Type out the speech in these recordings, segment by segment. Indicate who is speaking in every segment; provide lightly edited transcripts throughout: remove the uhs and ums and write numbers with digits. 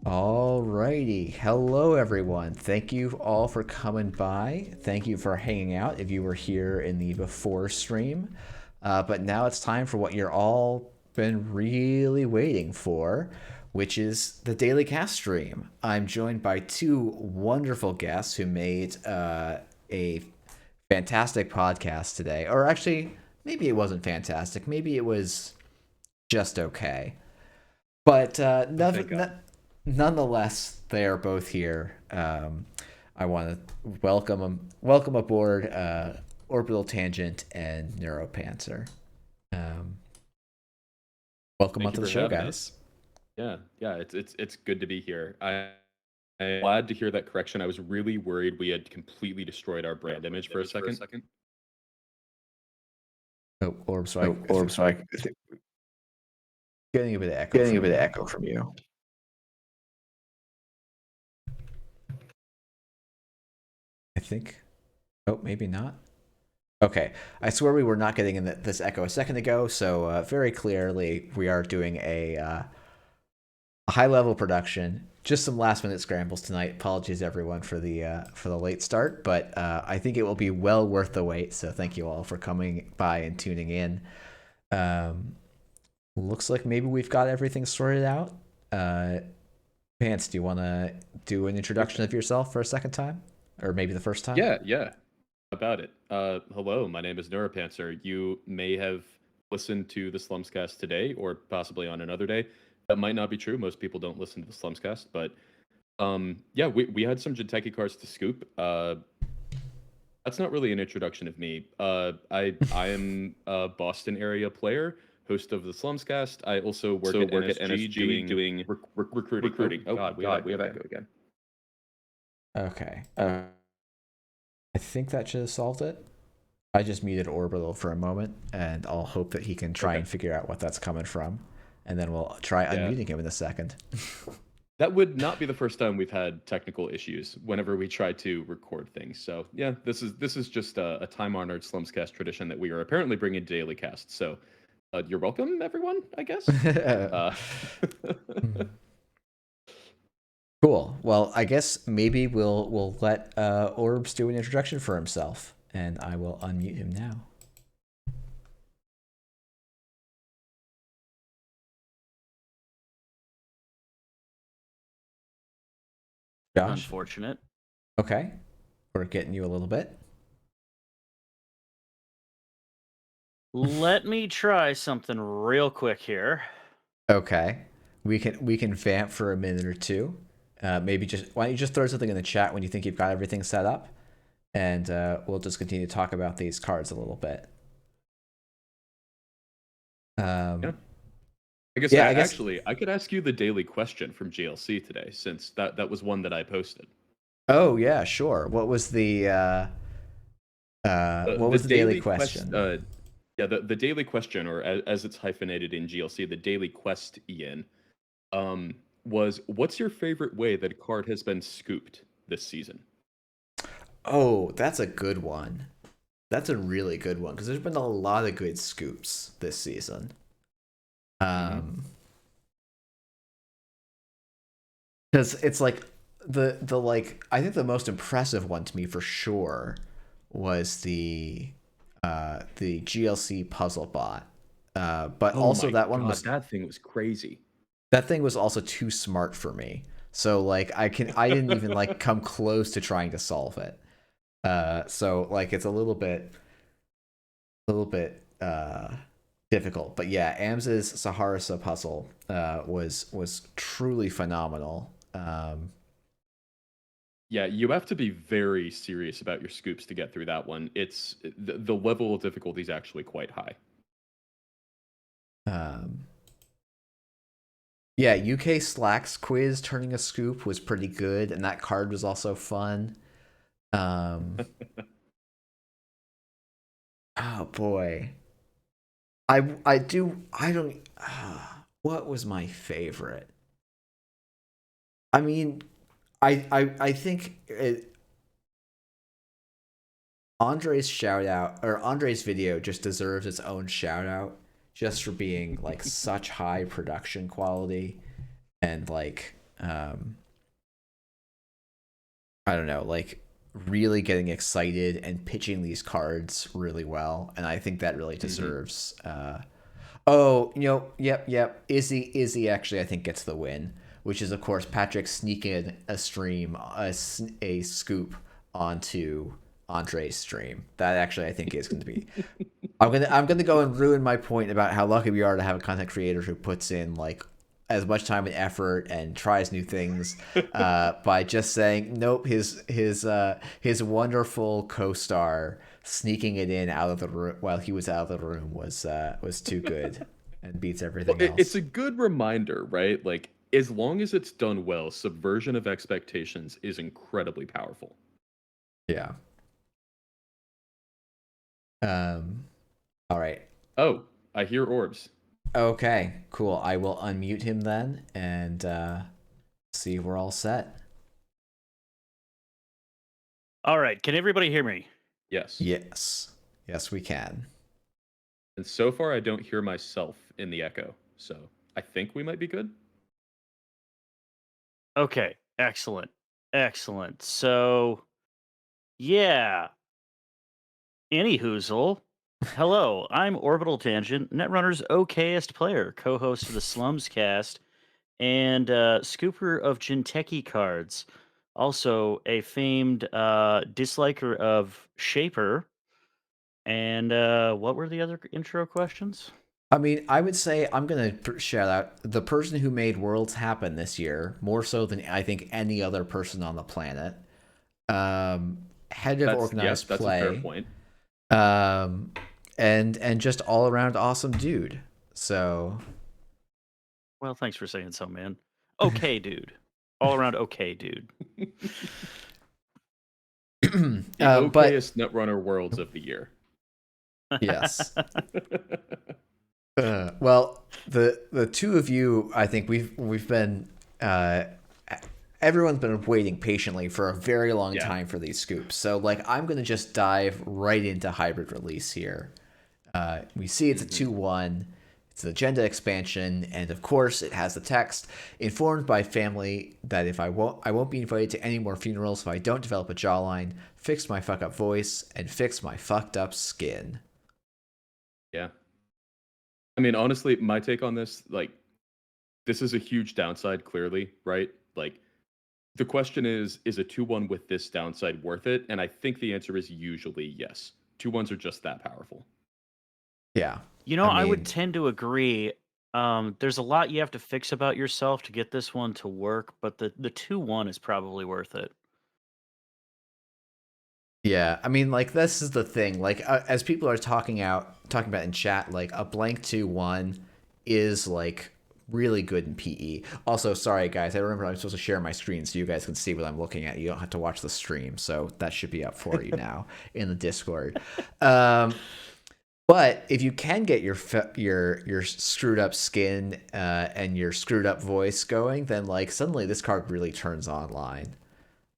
Speaker 1: Alrighty. Hello, everyone. Thank you all for coming by. Thank you for hanging out if you were here in the before stream. But now it's time for what you're all been really waiting for, which is the Daily Cast stream. I'm joined by two wonderful guests who made a fantastic podcast today. Or actually, maybe it wasn't fantastic. Maybe it was just okay. But
Speaker 2: Thank God.
Speaker 1: nonetheless, they are both here. I want to welcome aboard Orbital Tangent and Neuropantser. Um, Welcome
Speaker 2: Thank you
Speaker 1: onto the
Speaker 2: for
Speaker 1: show,
Speaker 2: having
Speaker 1: guys.
Speaker 2: us. Yeah, it's good to be here. I'm glad to hear that correction. I was really worried we had completely destroyed our brand image for a second.
Speaker 1: Oh, Orb, so
Speaker 3: Oh, Orb, so I
Speaker 1: getting a bit of echo
Speaker 3: getting a
Speaker 1: from
Speaker 3: bit
Speaker 1: you.
Speaker 3: of echo from you.
Speaker 1: I think. Oh, maybe not. Okay, I swear we were not getting in this echo a second ago. So very clearly, we are doing a high level production. Just some last minute scrambles tonight. Apologies everyone for the late start, but I think it will be well worth the wait. So thank you all for coming by and tuning in. Looks like maybe we've got everything sorted out. Pants, do you want to do an introduction of yourself for a second time, or maybe the first time?
Speaker 2: Yeah. About it. Hello, my name is Neuropantser. You may have listened to the Slumscast today, or possibly on another day. That might not be true. Most people don't listen to the Slumscast, but yeah, we had some Jinteki cards to scoop. That's not really an introduction of me. I am a Boston area player, host of the Slumscast. I also work at NSG doing recruiting. Oh God, we have echo again.
Speaker 1: Okay. I think that should have solved it. I just muted Orbital for a moment, and I'll hope that he can try and figure out what that's coming from, and then we'll try unmuting him in a second.
Speaker 2: That would not be the first time we've had technical issues whenever we try to record things. So yeah, this is just a time-honored Slumscast tradition that we are apparently bringing to Daily Cast. So you're welcome, everyone, I guess.
Speaker 1: Cool. Well, I guess maybe we'll let Orbs do an introduction for himself, and I will unmute him now. Josh?
Speaker 4: Unfortunate.
Speaker 1: Okay. We're getting you a little bit.
Speaker 4: Let me try something real quick here.
Speaker 1: Okay. We can vamp for a minute or two. Maybe why don't you just throw something in the chat when you think you've got everything set up, and we'll just continue to talk about these cards a little bit.
Speaker 2: Yeah. I guess actually I could ask you the daily question from GLC today, since that was one that I posted.
Speaker 1: Oh yeah, sure. What was the daily question?
Speaker 2: The daily question, or as it's hyphenated in GLC, the daily quest, Ian, was what's your favorite way that a card has been scooped this season?
Speaker 1: Oh, that's a good one. That's a really good one because there's been a lot of good scoops this season. Because it's like the like I think the most impressive one to me for sure was the GLC puzzle bot. But also that one was
Speaker 2: that thing was crazy.
Speaker 1: That thing was also too smart for me. So like I didn't even like come close to trying to solve it. So like it's a little bit difficult. But yeah, Ams's Saharasa puzzle was truly phenomenal.
Speaker 2: Yeah, you have to be very serious about your scoops to get through that one. It's the level of difficulty is actually quite high.
Speaker 1: Yeah, UK Slacks quiz turning a scoop was pretty good, and that card was also fun. Oh boy. What was my favorite? I mean, I think Andre's shout out, or Andre's video, just deserves its own shout out just for being like such high production quality and like I don't know, like really getting excited and pitching these cards really well, and I think that really deserves. Oh, yep. Izzy actually I think gets the win, which is of course Patrick sneaking a stream, a scoop onto Andre's stream. That actually I think is going to be. I'm gonna go and ruin my point about how lucky we are to have a content creator who puts in like as much time and effort and tries new things by just saying nope. His wonderful co-star sneaking it in out of the room while he was out of the room was too good and beats everything
Speaker 2: It's
Speaker 1: else.
Speaker 2: a good reminder, right? Like, as long as it's done well, subversion of expectations is incredibly powerful.
Speaker 1: Yeah. Um. All right.
Speaker 2: Oh, I hear orbs.
Speaker 1: Okay. Cool. I will unmute him then and see if we're all set.
Speaker 4: All right, can everybody hear me?
Speaker 2: Yes.
Speaker 1: Yes. Yes, we can.
Speaker 2: And so far, I don't hear myself in the echo. So I think we might be good.
Speaker 4: Okay, excellent. Excellent. So, yeah, any hoozle. Hello, I'm Orbital Tangent, Netrunner's okayest player, co-host of the Slums cast, and scooper of Jinteki cards. Also, a famed disliker of Shaper. And what were the other intro questions?
Speaker 1: I mean, I would say I'm gonna shout out the person who made Worlds happen this year more so than I think any other person on the planet. Head of organized
Speaker 2: That's a fair
Speaker 1: play,
Speaker 2: point.
Speaker 1: um, and just all around awesome dude. So
Speaker 4: Well, thanks for saying so, man. Okay, dude. All around okay, dude.
Speaker 2: The
Speaker 1: but
Speaker 2: okayest Netrunner worlds of the year.
Speaker 1: yes. Well, the two of you, I think we've been everyone's been waiting patiently for a very long
Speaker 2: Yeah.
Speaker 1: time for these scoops. So like I'm gonna just dive right into hybrid release here. We see it's a 2-1. It's an agenda expansion, and of course it has the text informed by family that if I won't be invited to any more funerals if I don't develop a jawline, fix my fuck up voice, and fix my fucked up skin.
Speaker 2: Yeah. I mean, honestly, my take on this, like, this is a huge downside, clearly, right? Like, the question is a 2-1 with this downside worth it? And I think the answer is usually yes. 2-1s are just that powerful.
Speaker 1: Yeah.
Speaker 4: You know, I would
Speaker 1: mean,
Speaker 4: tend to agree. There's a lot you have to fix about yourself to get this one to work, but the 2-1 is probably worth it.
Speaker 1: yeah, I mean, like this is the thing. Like as people are talking about in chat, like a blank 2-1 is like really good in PE. Also, sorry guys, I remember I'm supposed to share my screen so you guys can see what I'm looking at. You don't have to watch the stream, so that should be up for you now in the Discord. But if you can get your screwed up skin and your screwed up voice going, then like suddenly this card really turns online.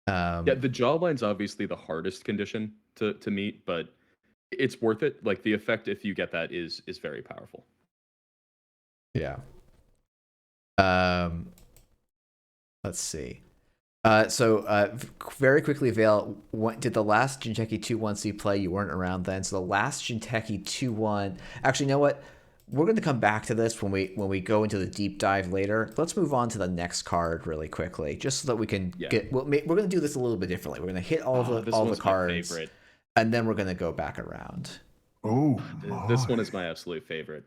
Speaker 2: Yeah, the jawline's obviously the hardest condition to meet, but it's worth it. Like, the effect, if you get that, is very powerful.
Speaker 1: Yeah. Let's see. Very quickly, Vale, did the last Jinteki 2-1C play? You weren't around then. So the last Jinteki 2-1. Actually, you know what? We're going to come back to this when we go into the deep dive later. Let's move on to the next card really quickly, just so that we can get. We're going to do this a little bit differently. We're going to hit all the cards, and then we're going to go back around.
Speaker 3: Oh,
Speaker 2: This one is my absolute favorite.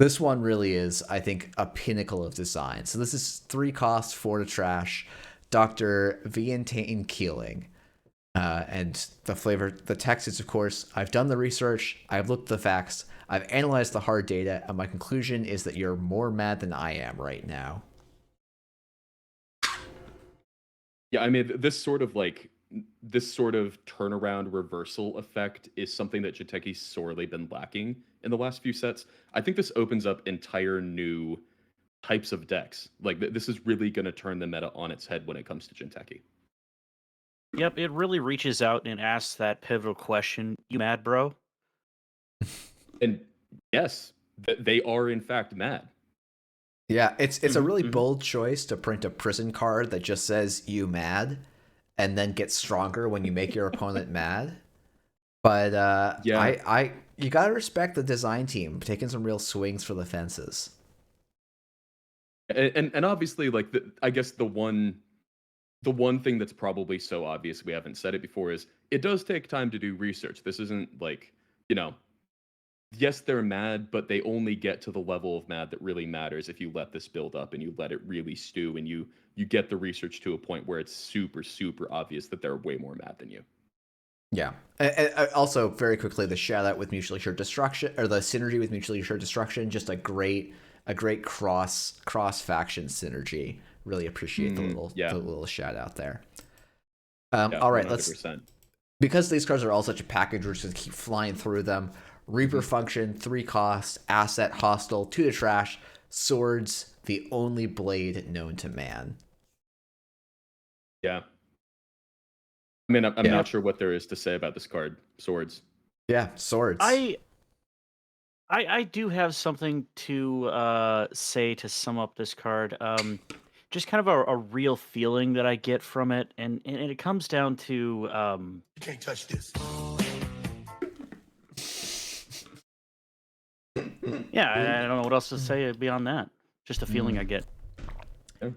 Speaker 1: This one really is, I think, a pinnacle of design. So this is 3 cost, 4 to trash. Dr. Vientane Keeling. And the text is, of course, I've done the research, I've looked at the facts, I've analyzed the hard data, and my conclusion is that you're more mad than I am right now.
Speaker 2: Yeah, I mean, this sort of turnaround reversal effect is something that Jinteki's sorely been lacking in the last few sets. I think this opens up entire new types of decks. Like, this is really going to turn the meta on its head when it comes to Jinteki.
Speaker 4: Yep, it really reaches out and asks that pivotal question, you mad, bro?
Speaker 2: And yes, they are in fact mad.
Speaker 1: Yeah, it's a really
Speaker 4: Mm-hmm.
Speaker 1: bold choice to print a prison card that just says "you mad," and then get stronger when you make your opponent mad. But
Speaker 2: Yeah,
Speaker 1: you gotta respect the design team taking some real swings for the fences.
Speaker 2: and obviously, like I guess the one thing that's probably so obvious we haven't said it before is it does take time to do research. This isn't like, you know, yes, they're mad, but they only get to the level of mad that really matters if you let this build up and you let it really stew and you get the research to a point where it's super super obvious that they're way more mad than you.
Speaker 1: Yeah. And also, very quickly, the shout out with mutually assured destruction, or the synergy with mutually assured destruction, just a great cross faction synergy. Really appreciate
Speaker 2: Yeah,
Speaker 1: the little shout out there.
Speaker 2: yeah,
Speaker 1: All right, let's
Speaker 2: 100%.
Speaker 1: because these cards are all such a package, we're just gonna keep flying through them. Reaper function, 3 cost, asset, hostile, 2 to trash, swords, the only blade known to man.
Speaker 2: Yeah. I mean, I'm
Speaker 1: Yeah,
Speaker 2: not sure what there is to say about this card, swords.
Speaker 1: yeah, swords.
Speaker 4: I I do have something to say to sum up this card. Just kind of a real feeling that I get from it, and it comes down to
Speaker 3: You can't touch this.
Speaker 4: yeah, I don't know what else to say beyond that. Just a feeling I get.
Speaker 2: Yeah.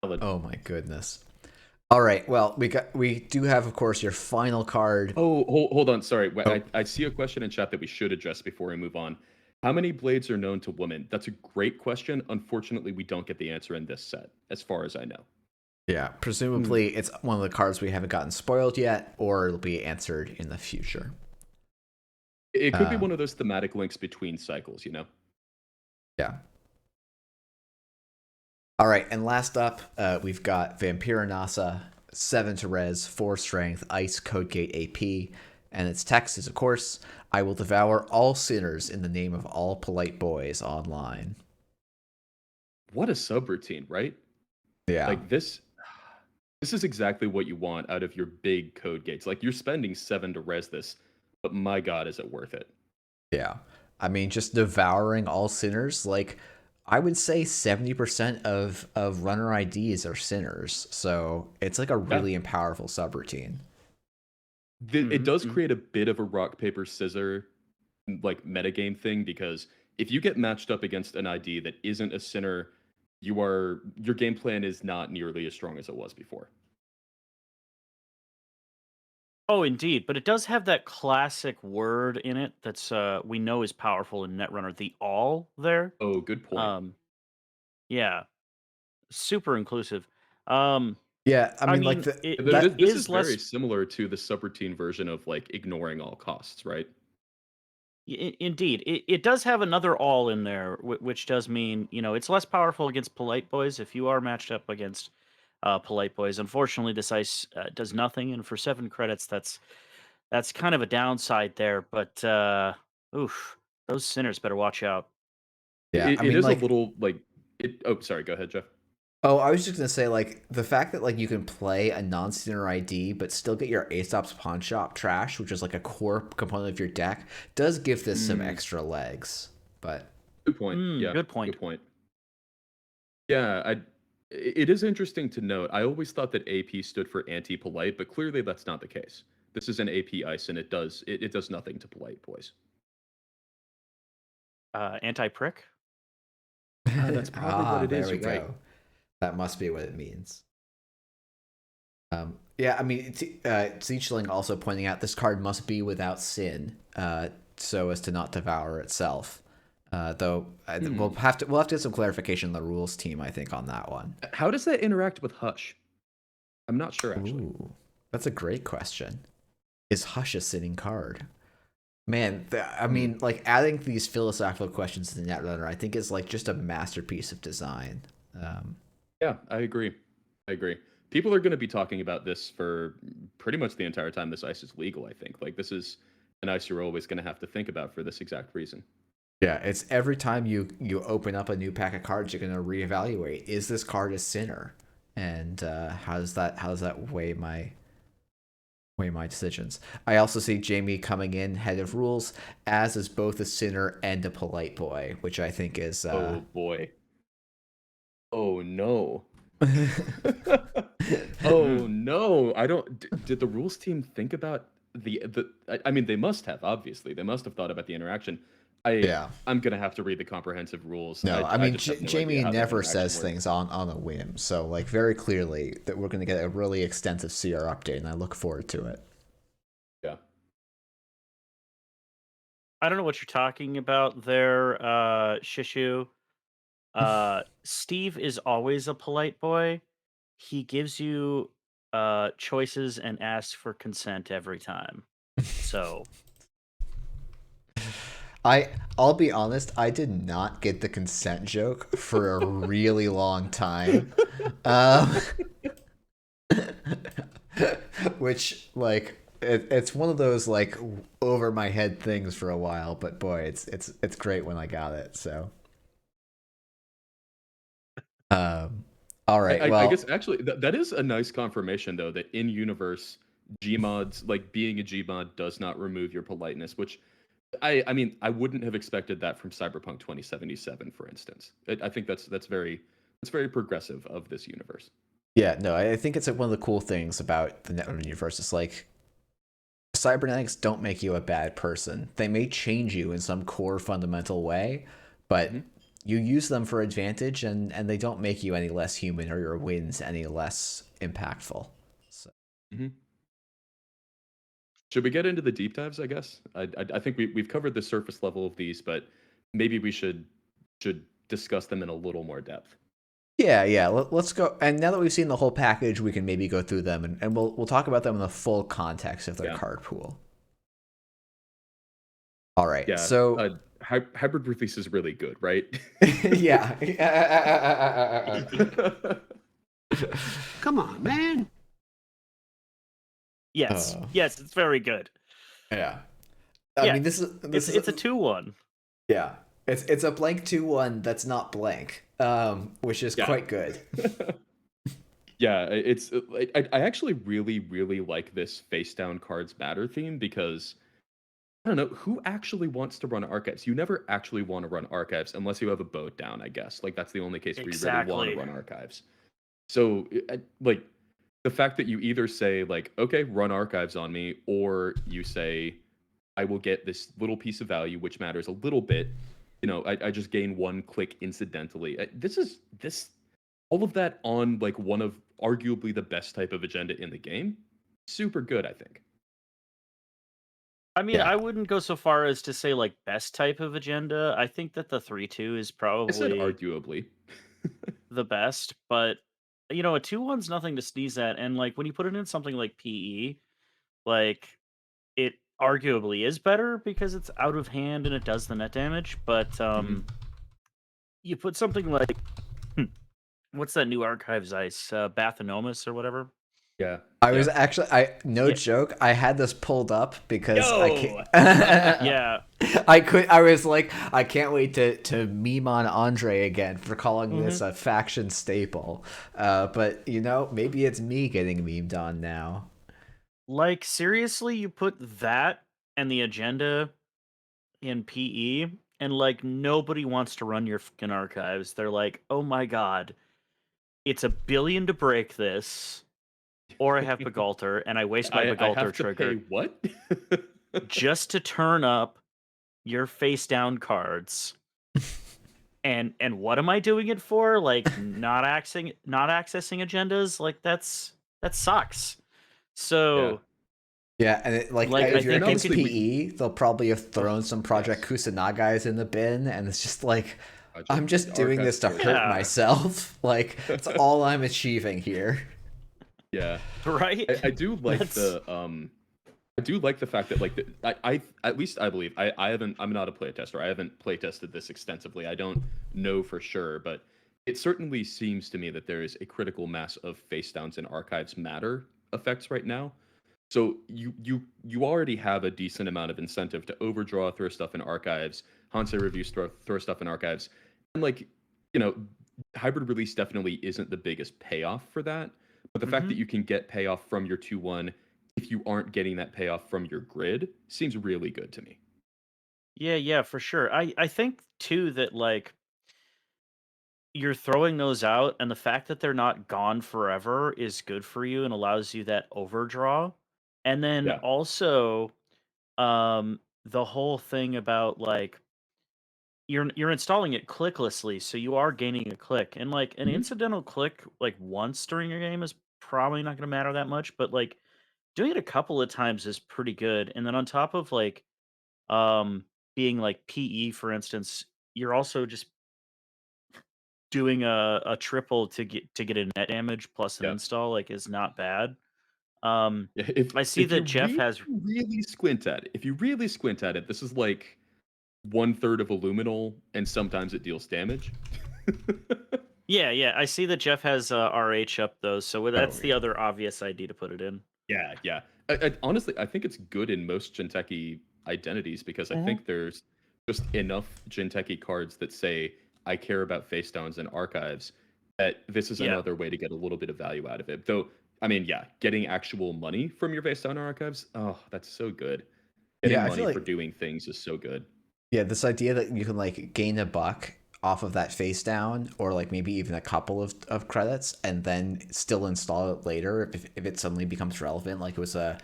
Speaker 2: Valid.
Speaker 1: Oh my goodness. All right, well, we do have, of course, your final card.
Speaker 2: Oh, hold on. Sorry.
Speaker 1: Oh,
Speaker 2: I see a question in chat that we should address before we move on. How many blades are known to women? That's a great question. Unfortunately, we don't get the answer in this set, as far as I know.
Speaker 1: yeah, presumably it's one of the cards we haven't gotten spoiled yet, or it'll be answered in the future.
Speaker 2: It could be
Speaker 1: Um,
Speaker 2: one of those thematic links between cycles, you know?
Speaker 1: yeah. All right, and last up, we've got Vampirinasa, 7 to res, 4 strength, ice, code gate AP, and its text is, of course, I will devour all sinners in the name of all polite boys online.
Speaker 2: What a subroutine, right?
Speaker 1: Yeah,
Speaker 2: Like this is exactly what you want out of your big code gates. Like you're spending 7 to res this, but my god, is it worth it?
Speaker 1: yeah. I mean, just devouring all sinners, like, I would say 70% of runner IDs are sinners, so it's like a
Speaker 2: Yeah.
Speaker 1: really powerful subroutine.
Speaker 2: It does
Speaker 4: Mm-hmm.
Speaker 2: create a bit of a rock paper scissor like metagame thing because if you get matched up against an ID that isn't a sinner, your game plan is not nearly as strong as it was before.
Speaker 4: Oh, indeed, but it does have that classic word in it that's we know is powerful in Netrunner, the all there.
Speaker 2: Oh, good point.
Speaker 4: Um, yeah, super inclusive. Um,
Speaker 1: Yeah, I
Speaker 4: I
Speaker 1: mean, like
Speaker 4: mean, it
Speaker 2: Th-
Speaker 4: it
Speaker 2: This,
Speaker 1: that.
Speaker 2: this is
Speaker 4: is
Speaker 2: very
Speaker 4: less.
Speaker 2: similar to the subroutine version of like ignoring all costs, right?
Speaker 4: Indeed, it does have another all in there, which does mean it's less powerful against polite boys if you are matched up against polite boys. Unfortunately, this ice does nothing, and for 7 credits, that's kind of a downside there. But oof, those sinners better watch out.
Speaker 1: Yeah, I
Speaker 2: It
Speaker 1: mean,
Speaker 2: is a
Speaker 1: like,
Speaker 2: little like it. Oh, sorry. Go ahead, Jeff.
Speaker 1: oh, I was just gonna say, like, the fact that like you can play a non-sinner ID but still get your Aesop's Pawn Shop trash, which is like a core component of your deck, does give this some
Speaker 2: Mm,
Speaker 1: extra legs. But
Speaker 2: good point. Yeah,
Speaker 4: Good point.
Speaker 2: good point. Yeah, it is interesting to note. I always thought that AP stood for anti-polite, but clearly that's not the case. This is an AP ice, and it does nothing to polite boys.
Speaker 4: Anti prick.
Speaker 2: That's probably what
Speaker 1: ah,
Speaker 2: it
Speaker 1: there
Speaker 2: is.
Speaker 1: we
Speaker 2: You're right.
Speaker 1: go. That must be what it means. Yeah, I mean, Ziechling also pointing out this card must be without sin, so as to not devour itself. Though
Speaker 2: Hmm.
Speaker 1: we'll have to get some clarification in the rules team, I think, on that one.
Speaker 2: How does that interact with Hush? I'm not sure actually.
Speaker 1: Ooh, that's a great question. Is Hush a sinning card? Man, I
Speaker 2: Hmm.
Speaker 1: mean, like adding these philosophical questions to the Netrunner, I think is like just a masterpiece of design. Um,
Speaker 2: Yeah, I agree. I agree. People are going to be talking about this for pretty much the entire time this ice is legal. I think like this is an ice you're always going to have to think about for this exact reason.
Speaker 1: yeah, it's every time you open up a new pack of cards, you're gonna reevaluate: is this card a sinner, and how does that weigh my decisions? I also see Jamie coming in head of rules, as is both a sinner and a polite boy, which I think is
Speaker 2: Oh boy. Oh no. Oh no. I don't. Did the rules team think about I mean, they must have. Obviously, they must have thought about the interaction.
Speaker 1: Yeah.
Speaker 2: I'm gonna have to read the comprehensive rules.
Speaker 1: No, I
Speaker 2: I
Speaker 1: mean
Speaker 2: just have no idea
Speaker 1: Jamie
Speaker 2: how that
Speaker 1: never
Speaker 2: interaction
Speaker 1: says
Speaker 2: works.
Speaker 1: things on a whim, so like very clearly that we're going to get a really extensive CR update, and I look forward to it.
Speaker 2: Yeah.
Speaker 4: I don't know what you're talking about there, Shishu. Steve is always a polite boy. He gives you choices and asks for consent every time. So
Speaker 1: I'll be honest, I did not get the consent joke for a really long time. Um, which like it's one of those like over my head things for a while, but boy, it's great when I got it. So, um, all right,
Speaker 2: I guess
Speaker 1: well,
Speaker 2: actually that is a nice confirmation though that in universe Gmods like being a Gmod does not remove your politeness, which I mean I wouldn't have expected that from Cyberpunk 2077, for instance. I think that's very progressive of this universe.
Speaker 1: yeah, no, I think it's like one of the cool things about the Network universe. It's like cybernetics don't make you a bad person. They may change you in some core fundamental way, but
Speaker 2: Mhm.
Speaker 1: you use them for advantage, and they don't make you any less human or your wins any less impactful. So,
Speaker 2: Mhm. Should we get into the deep dives? I guess I think we've covered the surface level of these, but maybe we should discuss them in a little more depth.
Speaker 1: yeah. Let's go. And now that we've seen the whole package, we can maybe go through them, and we'll talk about them in the full context of their
Speaker 2: Yeah,
Speaker 1: card pool. All right.
Speaker 2: yeah.
Speaker 1: So
Speaker 2: Hybrid release is really good, right?
Speaker 1: yeah.
Speaker 3: Come on, man.
Speaker 4: yes,
Speaker 1: uh,
Speaker 4: yes, it's very good.
Speaker 1: yeah. I
Speaker 4: Yeah,
Speaker 1: mean, this is
Speaker 4: it's a 2-1.
Speaker 1: yeah. It's a blank 2-1 that's not blank, which is
Speaker 2: Yeah.
Speaker 1: quite good.
Speaker 2: Yeah, it's I actually really like this face down cards matter theme because I don't know who actually wants to run archives. You never actually want to run archives unless you have a boat down, I guess. Like that's the only case where you really want to
Speaker 4: Exactly.
Speaker 2: run archives. So like the fact that you either say like okay, run archives on me, or you say I will get this little piece of value which matters a little bit. You know, I just gain one click incidentally. This all of that on like one of arguably the best type of agenda in the game. Super good, I think.
Speaker 4: I mean,
Speaker 1: Yeah.
Speaker 4: I wouldn't go so far as to say like best type of agenda. I think that the 3-2 is
Speaker 2: I said
Speaker 4: probably
Speaker 2: arguably.
Speaker 4: the best, but a 2-1's nothing to sneeze at. And like when you put it in something like PE, like it arguably is better because it's out of hand and it does the net damage. But
Speaker 2: Mhm.
Speaker 4: you put something like what's that new archives ice, Bathanomus or whatever?
Speaker 2: Yeah.
Speaker 1: I was
Speaker 2: Yeah.
Speaker 1: actually I no
Speaker 4: Yeah.
Speaker 1: joke. I had this pulled up because I can't.
Speaker 4: Yo! Yeah.
Speaker 1: I was like, I can't wait to meme on Andre again for calling
Speaker 4: hmm
Speaker 1: this a faction staple. But maybe it's me getting memed on now.
Speaker 4: Like seriously, you put that and the agenda in PE, and like nobody wants to run your fucking archives. They're like, oh my god, it's 1 billion to break this, or I have Begalter, and I waste my
Speaker 2: I
Speaker 4: Begalter
Speaker 2: have to pay
Speaker 4: trigger
Speaker 2: what?
Speaker 4: just to turn up your face down cards. And what am I doing it for? Like not accessing agendas? Like that sucks.
Speaker 2: Yeah.
Speaker 4: So
Speaker 1: Yeah, and
Speaker 4: like I
Speaker 1: if you're
Speaker 4: think
Speaker 2: And
Speaker 4: you
Speaker 1: against
Speaker 4: could
Speaker 2: honestly, we
Speaker 1: PE, they'll probably have
Speaker 4: ugh,
Speaker 1: thrown some Project
Speaker 2: yes.
Speaker 1: Kusanagas in the bin, and it's just like, I'm
Speaker 2: Project
Speaker 1: just doing
Speaker 2: Archive
Speaker 1: this to
Speaker 2: Force
Speaker 1: hurt
Speaker 4: yeah,
Speaker 2: Archive.
Speaker 1: myself. Like, it's all I'm achieving here.
Speaker 2: Yeah.
Speaker 4: right?
Speaker 2: I do like
Speaker 4: That's
Speaker 2: the I do like the fact that like I at least I believe I haven't I'm not a playtester. I haven't playtested this extensively. I don't know for sure, but it certainly seems to me that there is a critical mass of face downs and archives matter effects right now. So you already have a decent amount of incentive to overdraw, throw stuff in archives, Hansei reviews throw stuff in archives. And like, you know, hybrid release definitely isn't the biggest payoff for that. But the fact
Speaker 4: mhm.
Speaker 2: that you can get payoff from your 2-1 if you aren't getting that payoff from your grid seems really good to me.
Speaker 4: Yeah, yeah, for sure. I think too that like you're throwing those out, and the fact that they're not gone forever is good for you and allows you that overdraw. And then
Speaker 2: Yeah.
Speaker 4: also, the whole thing about like you're installing it clicklessly, so you are gaining a click. And like an
Speaker 2: Mhm.
Speaker 4: incidental click like once during your game is probably not going to matter that much, but like doing it a couple of times is pretty good. And then on top of like um being like PE for instance, you're also just doing a triple to get a net damage plus an
Speaker 2: Yeah.
Speaker 4: install like is not bad.
Speaker 2: Yeah,
Speaker 4: I see
Speaker 2: if
Speaker 4: that
Speaker 2: you
Speaker 4: Jeff
Speaker 2: really,
Speaker 4: has
Speaker 2: really squint at it, if you really squint at it, this is like 1/3 of a luminol, and sometimes it deals damage.
Speaker 4: yeah, I see that Jeff has RH up though, so
Speaker 1: Oh
Speaker 4: that's the
Speaker 1: yeah.
Speaker 4: other obvious ID to put it in.
Speaker 2: Yeah, yeah. Honestly, I think it's good in most Jinteki identities because I
Speaker 4: Mhm.
Speaker 2: think there's just enough Jinteki cards that say, I care about face downs and archives, that this is
Speaker 4: Yeah.
Speaker 2: another way to get a little bit of value out of it. Though, I mean, yeah, getting actual money from your face down archives, oh, that's so good.
Speaker 1: Yeah,
Speaker 2: Getting
Speaker 1: I feel
Speaker 2: money for
Speaker 1: like
Speaker 2: doing things is so good.
Speaker 1: yeah, this idea that you can like gain a buck off of that face down, or like maybe even a couple of credits, and then still install it later if it suddenly becomes relevant, like it was a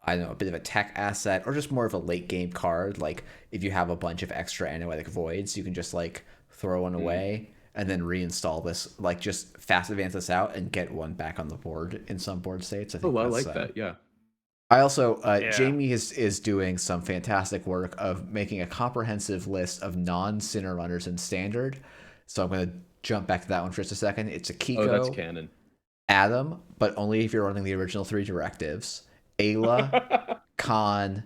Speaker 1: I don't know, a bit of a tech asset or just more of a late game card. Like if you have a bunch of extra analytic voids, you can just like throw one
Speaker 2: Mm.
Speaker 1: away and then reinstall this, like just fast advance this out and get one back on the board in some board states. I
Speaker 2: Oh,
Speaker 1: think
Speaker 2: I
Speaker 1: that's
Speaker 2: like that. Yeah.
Speaker 1: I also
Speaker 4: Yeah.
Speaker 1: Jamie is doing some fantastic work of making a comprehensive list of non-sinner runners in standard. So I'm going to jump back to that one for just a second. It's
Speaker 2: Oh, that's
Speaker 1: Akiko,
Speaker 2: canon.
Speaker 1: Adam, but only if you're running the original three directives. Ayla, Khan,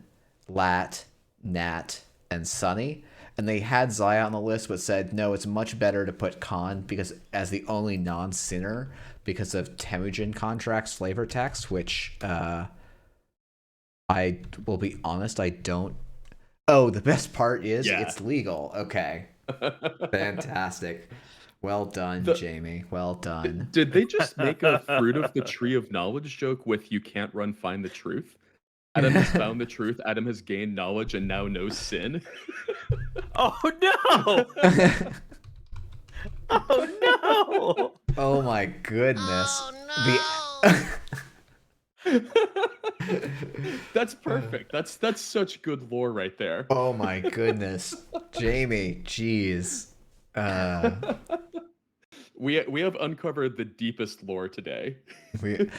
Speaker 1: Lat, Nat, and Sunny. And they had Zaya on the list, but said no, it's much better to put Khan because as the only non-sinner because of Temujin contracts flavor text, which I will be honest, I don't. Oh, the best part is
Speaker 2: Yeah.
Speaker 1: it's legal. Okay, fantastic. Well done,
Speaker 2: The
Speaker 1: Jamie. Well done.
Speaker 2: Did they just make a fruit of the tree of knowledge joke with you can't run find the truth? Adam has found the truth, Adam has gained knowledge and now knows sin.
Speaker 4: Oh no! Oh no!
Speaker 1: Oh my goodness. The
Speaker 2: That's perfect. That's such good lore right there.
Speaker 1: oh my goodness, Jamie. Jeez. Uh,
Speaker 2: We have uncovered the deepest lore today.
Speaker 1: we,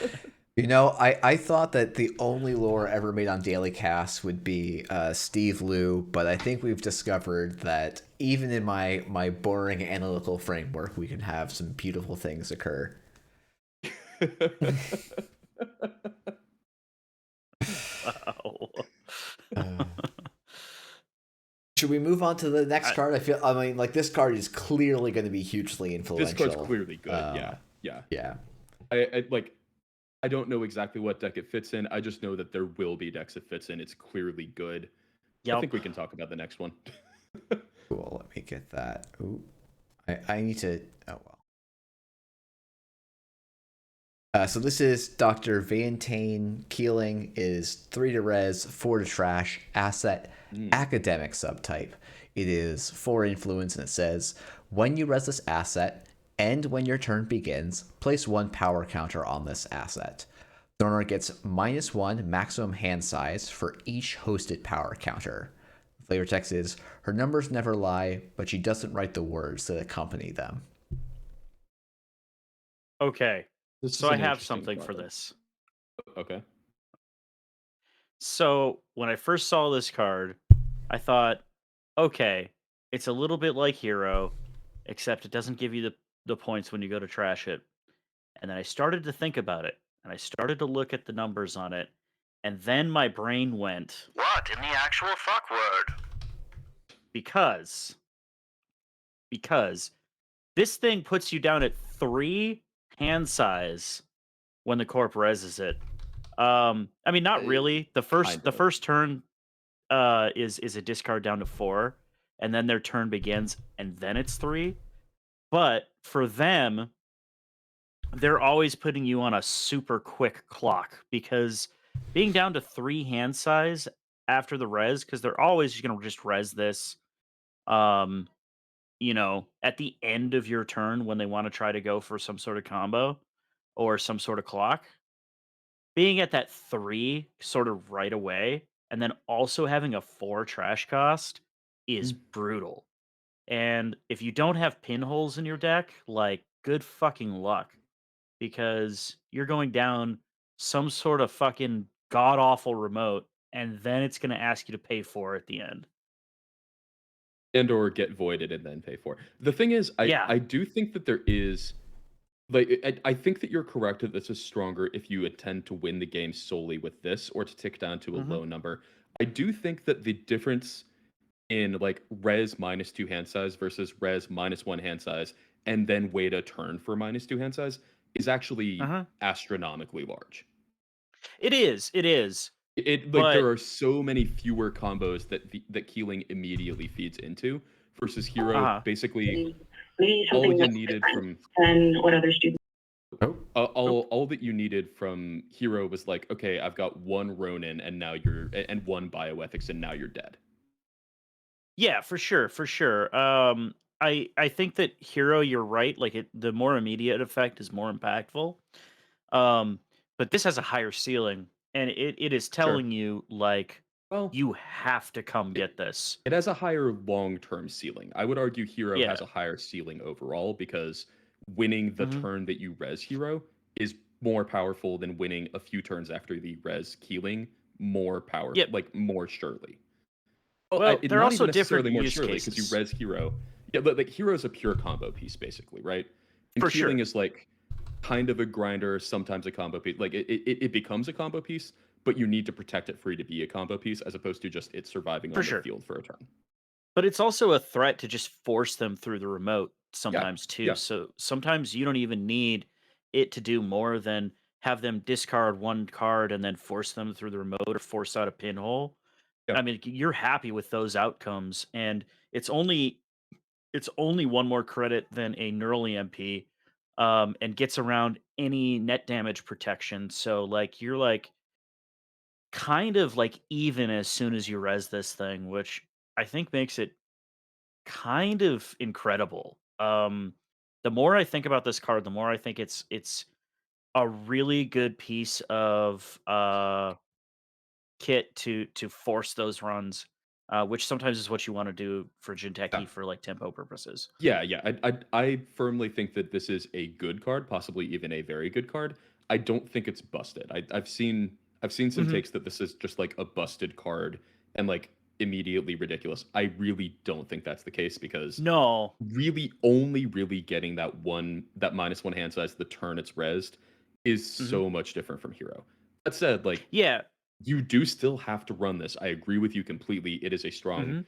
Speaker 1: you know, I thought that the only lore ever made on Daily Cast would be Steve Liu, but I think we've discovered that even in my boring analytical framework, we can have some beautiful things occur.
Speaker 4: Wow.
Speaker 1: Uh, should we move on to the next
Speaker 4: I,
Speaker 1: card? I mean, like this card is clearly going to be hugely
Speaker 2: This card's
Speaker 1: influential.
Speaker 2: clearly good. Yeah. Yeah.
Speaker 1: Yeah.
Speaker 2: I don't know exactly what deck it fits in. I just know that there will be decks it fits in. It's clearly good. I think
Speaker 4: yep.
Speaker 2: we can talk about the next one.
Speaker 1: Cool. Let me get that. Ooh. I need to. Oh well. So this is Dr. Vantane Keeling is 3 to res, 4 to trash, asset,
Speaker 2: Mm.
Speaker 1: academic subtype. It is 4 influence and it says when you res this asset and when your turn begins, place 1 power counter on this asset. The owner gets -1 maximum hand size for each hosted power counter. Flavor text is her numbers never lie, but she doesn't write the words that accompany them.
Speaker 4: Okay.
Speaker 2: This
Speaker 4: So
Speaker 2: is
Speaker 4: I
Speaker 2: an
Speaker 4: have
Speaker 2: interesting
Speaker 4: something for
Speaker 2: card.
Speaker 4: this.
Speaker 2: Okay.
Speaker 4: So when I first saw this card, I thought, okay, it's a little bit like Hero, except it doesn't give you the points when you go to trash it. And then I started to think about it, and I started to look at the numbers on it, and then my brain went, what in the actual fuck word? Because because this thing puts you down at 3 hand size when the corp reses it. I mean, not really.
Speaker 2: Kind
Speaker 4: The
Speaker 2: of.
Speaker 4: first turn is a discard down to 4, and then their turn begins, and then it's 3. But for them, they're always putting you on a super quick clock because being down to 3 hand size after the res, because they're always going to just res this. Um, at the end of your turn when they want to try to go for some sort of combo or some sort of clock, being at that 3 sort of right away and then also having a 4 trash cost is
Speaker 1: Mm.
Speaker 4: brutal. And if you don't have pinholes in your deck, like, good fucking luck because you're going down some sort of fucking god awful remote, and then it's going to ask you to pay for it at the end.
Speaker 2: And or get voided and then pay for it. The thing is,
Speaker 4: Yeah.
Speaker 2: I do think that there is like I think that you're correct that this is stronger if you intend to win the game solely with this or to tick down to a
Speaker 4: Hmm.
Speaker 2: low number. I do think that the difference in like res -2 hand size versus res -1 hand size and then wait a turn for -2 hand size is actually
Speaker 4: Uh-huh.
Speaker 2: astronomically large.
Speaker 4: It is. It is.
Speaker 2: It like there
Speaker 4: But
Speaker 2: are so many fewer combos that that Keeling immediately feeds into versus Hero.
Speaker 4: uh-huh.
Speaker 2: Basically,
Speaker 5: We need
Speaker 2: all
Speaker 5: something
Speaker 2: you
Speaker 5: that's
Speaker 2: needed
Speaker 5: different
Speaker 2: from
Speaker 5: than what others do.
Speaker 1: Oh,
Speaker 2: all that you needed from Hero was like, okay, I've got one Ronin and now you're and one bioethics and now you're dead.
Speaker 4: Yeah, for sure, for sure. I think that Hero, you're right. Like the more immediate effect is more impactful. Um, but this has a higher ceiling, and it is
Speaker 2: Sure.
Speaker 4: telling you like
Speaker 2: Well,
Speaker 4: you have to come
Speaker 2: it,
Speaker 4: get this.
Speaker 2: it has a higher long-term ceiling. I would argue Hero
Speaker 4: Yeah.
Speaker 2: has a higher ceiling overall because winning the
Speaker 4: Hmm.
Speaker 2: turn that you res Hero is more powerful than winning a few turns after the res Keeling more power,
Speaker 4: Yep.
Speaker 2: like more surely. Well,
Speaker 4: Well, they're
Speaker 2: not
Speaker 4: also
Speaker 2: even
Speaker 4: different
Speaker 2: necessarily more
Speaker 4: use
Speaker 2: surely because you
Speaker 4: cases
Speaker 2: res Hero. Yeah, but like Hero's a pure combo piece basically, right? And
Speaker 4: for
Speaker 2: Keeling
Speaker 4: sure,
Speaker 2: is like kind of a grinder, sometimes a combo piece. Like it becomes a combo piece, but you need to protect it for it to be a combo piece as opposed to just it surviving
Speaker 4: for
Speaker 2: on the
Speaker 4: sure.
Speaker 2: field for a turn.
Speaker 4: But it's also a threat to just force them through the remote
Speaker 2: Yeah,
Speaker 4: sometimes too.
Speaker 2: yeah,
Speaker 4: So sometimes you don't even need it to do more than have them discard one card and then force them through the remote or force out a pinhole.
Speaker 2: yeah.
Speaker 4: I mean, you're happy with those outcomes, and it's only one more credit than a neural EMP, and gets around any net damage protection. So like you're like kind of like even as soon as you res this thing, which I think makes it kind of incredible. The more I think about this card, the more I think it's a really good piece of kit to force those runs, which sometimes is what you want to do for
Speaker 2: Yeah.
Speaker 4: Jinteki for like tempo purposes.
Speaker 2: Yeah, yeah. I firmly think that this is a good card, possibly even a very good card. I don't think it's busted. I've seen some
Speaker 4: Hmm.
Speaker 2: takes that this is just like a busted card and like immediately ridiculous. I really don't think that's the case because
Speaker 4: No.
Speaker 2: really only really getting that -1 hand size the turn it's rezzed is
Speaker 4: Hmm.
Speaker 2: so much different from Hero. That said, like
Speaker 4: Yeah.
Speaker 2: you do still have to run this. I agree with you completely. It is a strong
Speaker 4: Hmm.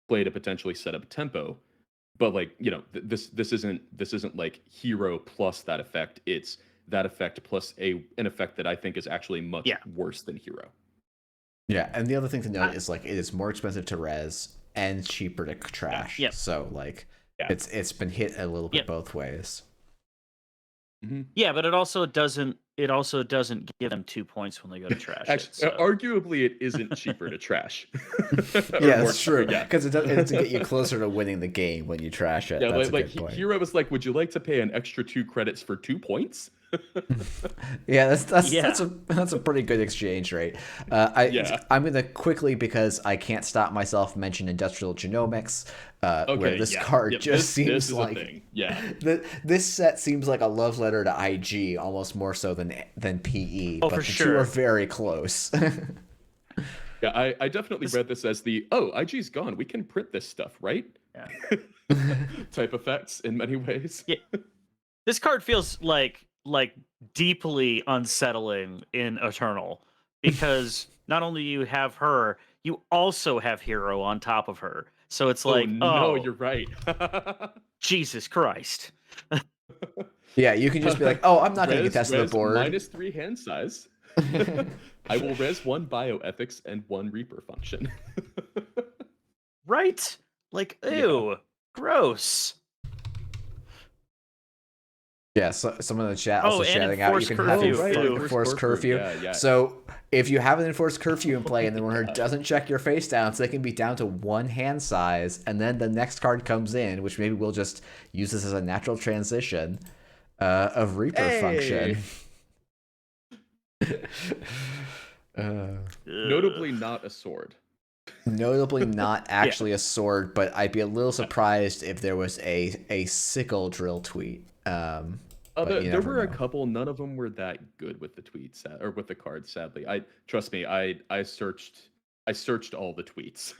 Speaker 2: play to potentially set up tempo, but like this isn't like Hero plus that effect. It's that effect plus an effect that I think is actually much
Speaker 4: Yeah.
Speaker 2: worse than Hero.
Speaker 1: yeah. And the other thing to note
Speaker 4: I,
Speaker 1: is like it is more expensive to res and cheaper to trash.
Speaker 4: yep.
Speaker 1: So like
Speaker 2: Yeah.
Speaker 1: it's been hit a little bit
Speaker 4: Yep.
Speaker 1: both ways.
Speaker 2: Hmm.
Speaker 4: Yeah, but it also doesn't give them 2 points when they go to trash it.
Speaker 2: Actually,
Speaker 4: So
Speaker 2: arguably, it isn't cheaper to trash, or
Speaker 1: Yeah,
Speaker 2: more.
Speaker 1: that's true.
Speaker 2: Yeah,
Speaker 1: Because it doesn't get you closer to winning the game when you trash it.
Speaker 2: yeah.
Speaker 1: That's
Speaker 2: Like,
Speaker 1: a
Speaker 2: like
Speaker 1: good point.
Speaker 2: Hero was like, "Would you like to pay an extra 2 credits for 2 points?"
Speaker 1: Yeah,
Speaker 4: yeah.
Speaker 1: that's a pretty good exchange rate.
Speaker 2: Yeah.
Speaker 1: I'm gonna quickly because I can't stop myself mention industrial genomics, where
Speaker 2: Okay.
Speaker 1: this
Speaker 2: Yeah.
Speaker 1: card
Speaker 2: Yep.
Speaker 1: just
Speaker 2: This
Speaker 1: seems
Speaker 2: is a
Speaker 1: like
Speaker 2: thing. Yeah.
Speaker 1: this set seems like a love letter to IG almost more so than PE,
Speaker 4: Oh,
Speaker 1: but
Speaker 4: for
Speaker 1: the two are
Speaker 4: sure.
Speaker 1: very close.
Speaker 2: Yeah. I definitely
Speaker 4: This,
Speaker 2: read this as the IG's gone. We can print this stuff, right?
Speaker 4: yeah.
Speaker 2: Type effects in many ways.
Speaker 4: Yeah. This card feels like deeply unsettling in Eternal because not only you have her, you also have Hero on top of her. So it's
Speaker 2: Oh
Speaker 4: like,
Speaker 2: no,
Speaker 4: oh,
Speaker 2: you're right.
Speaker 4: Jesus Christ.
Speaker 1: Yeah, you can just be like, oh, I'm not gonna get
Speaker 2: Res
Speaker 1: that to the board.
Speaker 2: -3 hand size. I will res one bioethics and one Reaper function.
Speaker 4: Right? Like,
Speaker 2: Yeah.
Speaker 4: ew. Gross.
Speaker 1: Yeah, so someone in the chat
Speaker 4: Oh,
Speaker 1: also
Speaker 4: and
Speaker 1: shouting out you
Speaker 4: enforced
Speaker 1: can have
Speaker 4: curfew, too.
Speaker 1: enforced curfew.
Speaker 2: Yeah.
Speaker 1: So if you have an enforced curfew in play and the runner
Speaker 2: Yeah.
Speaker 1: doesn't check your face down, so they can be down to one hand size, and then the next card comes in, which maybe we'll just use this as a natural transition of Reaper function.
Speaker 2: Notably not a sword.
Speaker 1: Notably not actually a sword, but I'd be a little surprised if there was a sickle drill tweet. But you
Speaker 2: There
Speaker 1: never
Speaker 2: were a
Speaker 1: know.
Speaker 2: couple. None of them were that good with the tweets or with the cards. Sadly, I trust me. I searched all the tweets.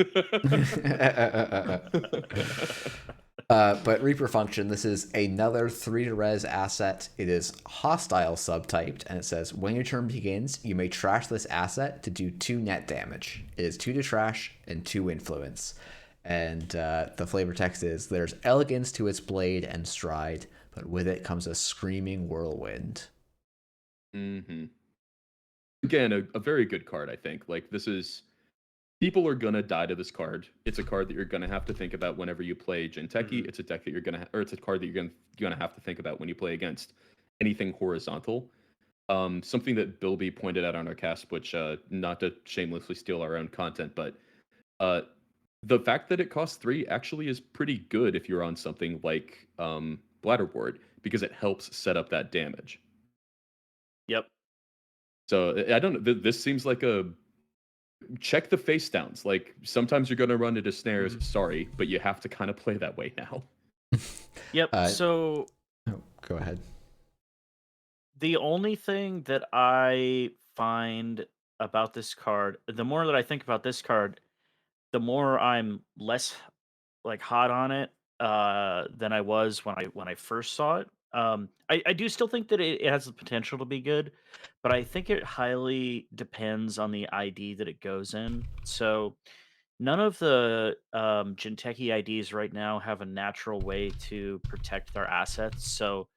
Speaker 1: But Reaper function, this is another 3 to res asset. It is hostile subtyped, and it says when your turn begins, you may trash this asset to do 2 net damage. It is 2 to trash and 2 influence. And the flavor text is there's elegance to its blade and stride, but with it comes a screaming whirlwind.
Speaker 2: Mm-hmm. Again, a very good card, I think. Like, this is... People are gonna die to this card. It's a card that you're gonna have to think about whenever you play Jinteki. It's a deck that you're gonna... or it's a card that you're gonna have to think about when you play against anything horizontal. Something that Bilby pointed out on our cast, which, not to shamelessly steal our own content, but the fact that it costs 3 actually is pretty good if you're on something like Bladderboard, because it helps set up that damage.
Speaker 4: Yep.
Speaker 2: So I don't know. This seems like a check the face downs. Like, sometimes you're going to run into snares. Sorry, but you have to kind of play that way now.
Speaker 4: Yep. So
Speaker 1: go ahead.
Speaker 4: the only thing that I find about this card, the more that I think about this card, the more I'm less like hot on it than I was when I first saw it. I do still think that it has the potential to be good, but I think it highly depends on the ID that it goes in. So none of the Jinteki IDs right now have a natural way to protect their assets. So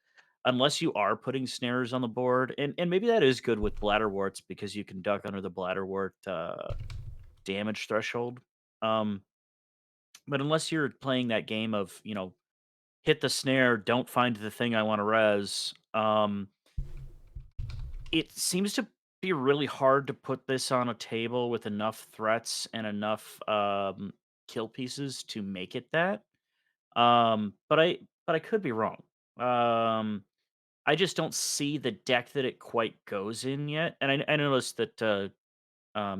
Speaker 4: unless you are putting snares on the board, and maybe that is good with bladderworts because you can duck under the bladderwort damage threshold. Um, but unless you're playing that game of, hit the snare, don't find the thing I want to res, it seems to be really hard to put this on a table with enough threats and enough kill pieces to make it that. But I could be wrong. Um, I just don't see the deck that it quite goes in yet. And I noticed that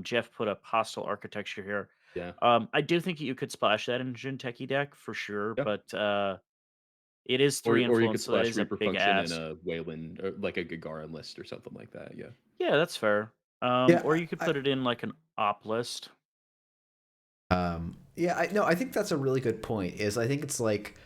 Speaker 4: Jeff put up hostile architecture here.
Speaker 2: Yeah.
Speaker 4: I do think you could splash that in Jinteki deck for sure,
Speaker 2: Yeah.
Speaker 4: but it is
Speaker 2: Or
Speaker 4: 3
Speaker 2: you could
Speaker 4: influence, so that
Speaker 2: splash
Speaker 4: is a
Speaker 2: Reaper
Speaker 4: big
Speaker 2: function in
Speaker 4: ask.
Speaker 2: a Wayland, or like a Gagarin list or something like that. Yeah.
Speaker 4: Yeah, that's fair.
Speaker 1: Yeah,
Speaker 4: Or you could put it in like an op list.
Speaker 1: I think that's a really good point. I think it's like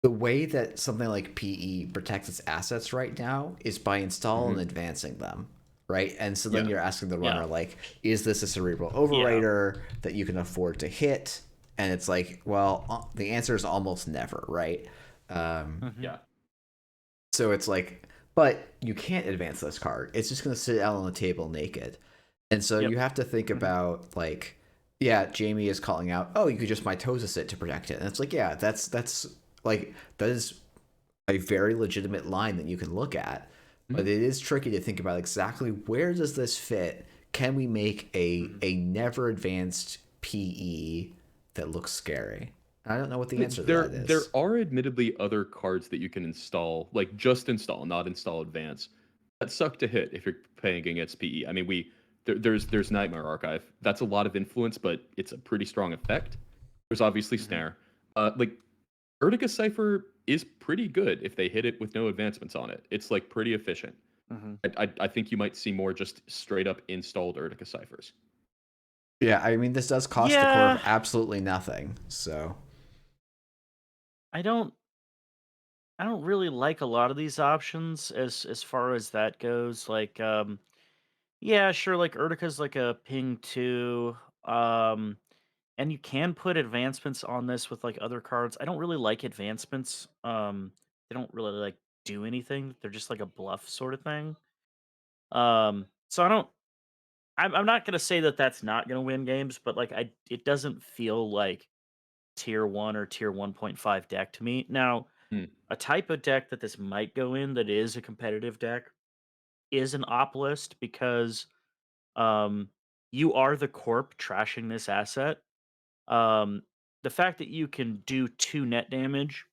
Speaker 1: the way that something like PE protects its assets right now is by installing and advancing them, right? And so then
Speaker 2: Yeah.
Speaker 1: you're asking the runner,
Speaker 4: Yeah.
Speaker 1: like, is this a cerebral overrider that you can afford to hit? And it's like, well, the answer is almost never, right?
Speaker 2: Yeah.
Speaker 1: So it's like, but you can't advance this card. It's just going to sit out on the table naked. And so
Speaker 4: Yep.
Speaker 1: you have to think about, like, yeah, Jamie is calling out, oh, you could just mitosis it to protect it. And it's like, yeah, that's like, that is a very legitimate line that you can look at. But it is tricky to think about exactly where does this fit? Can we make a never advanced PE that looks scary? I don't know what the answer to that is.
Speaker 2: There are admittedly other cards that you can install, like just install, not install advance, that suck to hit if you're playing against PE. I mean, there's Nightmare Archive. That's a lot of influence, but it's a pretty strong effect. There's obviously Snare. Like Urtica Cipher is pretty good if they hit it with no advancements on it. It's like pretty efficient. I think you might see more just straight up installed Urtica Ciphers.
Speaker 1: Yeah, I mean, this does cost the
Speaker 4: Yeah.
Speaker 1: core absolutely nothing. So
Speaker 4: I don't really like a lot of these options as far as that goes. Like, yeah, sure, like Urtica's like a ping 2. And you can put advancements on this with like other cards. I don't really like advancements. They don't really like do anything. They're just like a bluff sort of thing. So I don't. I'm not gonna say that that's not gonna win games, but like it doesn't feel like tier 1 or tier 1.5 deck to me. Now, a type of deck that this might go in that is a competitive deck is an op list because um, you are the corp trashing this asset. Um, the fact that you can do 2 net damage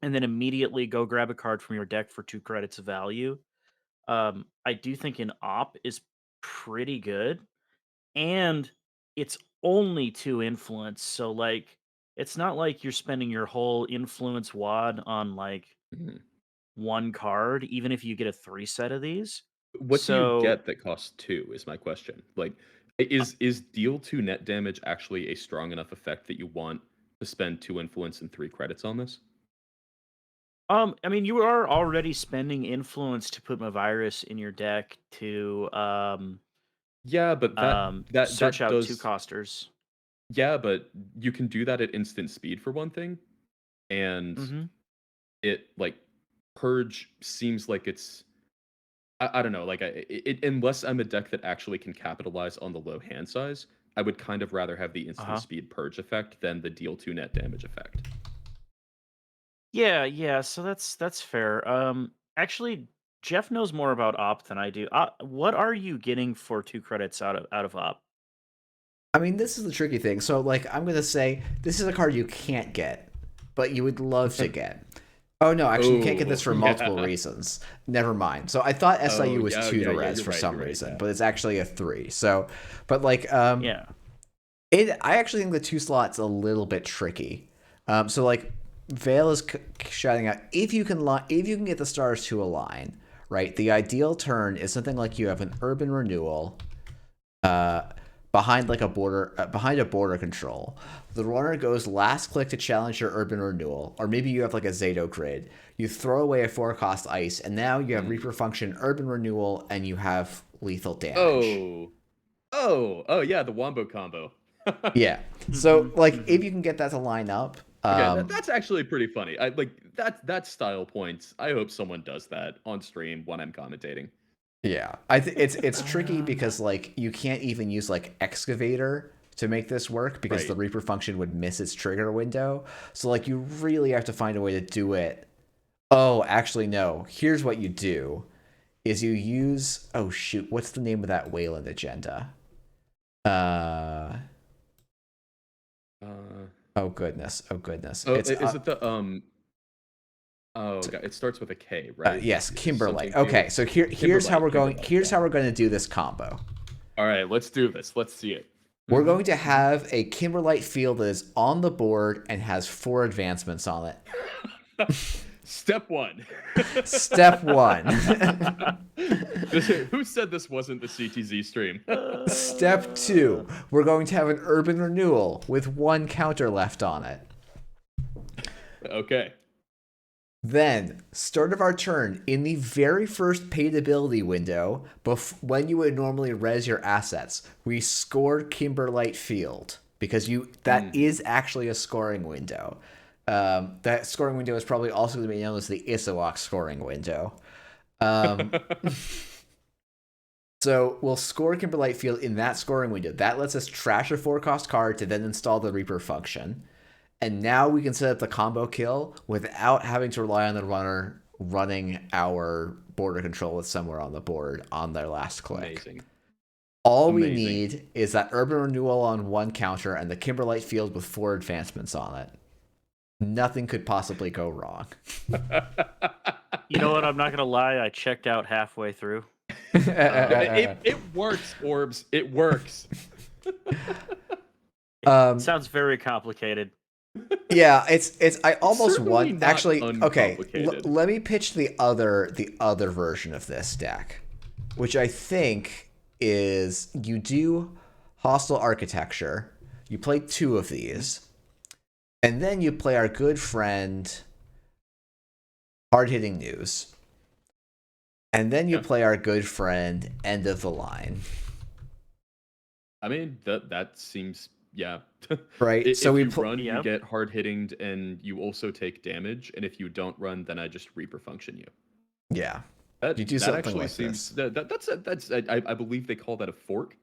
Speaker 4: and then immediately go grab a card from your deck for 2 credits of value, I do think an op is pretty good. And it's only 2 influence, so, like, it's not like you're spending your whole influence wad on, like,
Speaker 2: Mhm.
Speaker 4: 1 card, even if you get a 3 set of these.
Speaker 2: What do you
Speaker 4: So,
Speaker 2: get that costs 2 is my question. Like, is deal 2 net damage actually a strong enough effect that you want to spend 2 influence and 3 credits on this?
Speaker 4: I mean, you are already spending influence to put Mavirus in your deck to,
Speaker 2: Yeah, but
Speaker 4: search
Speaker 2: that
Speaker 4: out 2
Speaker 2: does
Speaker 4: costers.
Speaker 2: yeah, but you can do that at instant speed for one thing, and
Speaker 4: Mhm.
Speaker 2: it like purge seems like it's I don't know, like unless I'm a deck that actually can capitalize on the low hand size, I would kind of rather have the instant
Speaker 4: Uh-huh.
Speaker 2: speed purge effect than the deal 2 net damage effect.
Speaker 4: Yeah, yeah, so that's fair. Actually, Jeff knows more about op than I do. What are you getting for 2 credits out of op?
Speaker 1: I mean, this is the tricky thing. So, like, I'm gonna say this is a card you can't get, but you would love to get. Oh no, actually, you can't get this
Speaker 2: Oh,
Speaker 1: for multiple
Speaker 2: yeah.
Speaker 1: reasons. Never mind. So I thought
Speaker 2: Oh,
Speaker 1: SIU was
Speaker 2: yeah,
Speaker 1: 2
Speaker 2: yeah,
Speaker 1: to
Speaker 2: yeah,
Speaker 1: res for some
Speaker 2: you're right,
Speaker 1: reason,
Speaker 2: yeah.
Speaker 1: but it's actually a 3. So, but like,
Speaker 4: Yeah.
Speaker 1: I actually think the 2 slot's a little bit tricky. So like, Vale is shouting out if you can get the stars to align, right? The ideal turn is something like you have an urban renewal, uh, behind like a border behind a border control. The runner goes last click to challenge your urban renewal, or maybe you have like a Zato grid. You throw away a 4-cost ice, and now you have
Speaker 2: Mm.
Speaker 1: Reaper function, urban renewal, and you have lethal damage.
Speaker 2: Oh. Oh, yeah, the Wombo combo.
Speaker 1: Yeah. So
Speaker 4: Mhm.
Speaker 1: like if
Speaker 4: Mhm.
Speaker 1: you can get that to line up,
Speaker 2: Okay, that's actually pretty funny. I like that style points. I hope someone does that on stream when I'm commentating.
Speaker 1: yeah, it's tricky
Speaker 4: Um,
Speaker 1: because like you can't even use like excavator to make this work because the
Speaker 2: Right.
Speaker 1: Reaper function would miss its trigger window. So like you really have to find a way to do it. Oh, actually no. Here's what you do is you use oh shoot, what's the name of that Wayland agenda? Uh
Speaker 2: Uh
Speaker 1: oh goodness. Oh goodness.
Speaker 2: oh,
Speaker 1: It's
Speaker 2: is it the oh god, it starts with a K, right?
Speaker 1: yes,
Speaker 2: Something
Speaker 1: Kimberlite.
Speaker 2: field.
Speaker 1: Okay, so here's how we're going. Here's
Speaker 2: Yeah.
Speaker 1: how we're going to do this combo.
Speaker 2: All right, let's do this. Let's see it.
Speaker 1: We're
Speaker 4: mhm.
Speaker 1: going to
Speaker 4: Mhm.
Speaker 1: have a Kimberlite field that is on the board and has 4 advancements on it.
Speaker 2: Step 1.
Speaker 1: Step 1.
Speaker 2: Who said this wasn't the CTZ stream?
Speaker 1: Step 2. We're going to have an urban renewal with 1 counter left on it.
Speaker 2: Okay.
Speaker 1: Then, start of our turn, in the very first paid ability window, when you would normally res your assets, we score Kimberlite Field because that is actually a scoring window. That scoring window is probably also going to be known as the Isowok scoring window. So we'll score Kimberlite Field in that scoring window. That lets us trash a 4-cost card to then install the Reaper function. And now we can set up the combo kill without having to rely on the runner running our border control with somewhere on the board on their last click.
Speaker 2: Amazing.
Speaker 1: All we
Speaker 2: Amazing.
Speaker 1: need is that urban renewal on 1 counter and the Kimberlite Field with 4 advancements on it. Nothing could possibly go wrong.
Speaker 4: You know what? I'm not gonna lie. I checked out halfway through.
Speaker 2: It works, Orbs. It works.
Speaker 4: Sounds very complicated.
Speaker 1: Yeah, it's I almost
Speaker 2: certainly
Speaker 1: want
Speaker 2: not
Speaker 1: actually okay.
Speaker 2: uncomplicated.
Speaker 1: Let me pitch the other version of this deck, which I think is you do hostile architecture. You play 2 of these, and then you play our good friend hard hitting news, and then you play our good friend end of the line.
Speaker 2: I mean, that seems yeah.
Speaker 1: Right. So
Speaker 2: If
Speaker 1: we
Speaker 2: you run, you
Speaker 4: Yep.
Speaker 2: get hard hitting, and you also take damage. And if you don't run, then I just Reaper function you.
Speaker 1: yeah.
Speaker 2: That
Speaker 1: You do
Speaker 2: that
Speaker 1: something
Speaker 2: actually
Speaker 1: like
Speaker 2: seems
Speaker 1: this.
Speaker 2: that's I believe they call that a fork.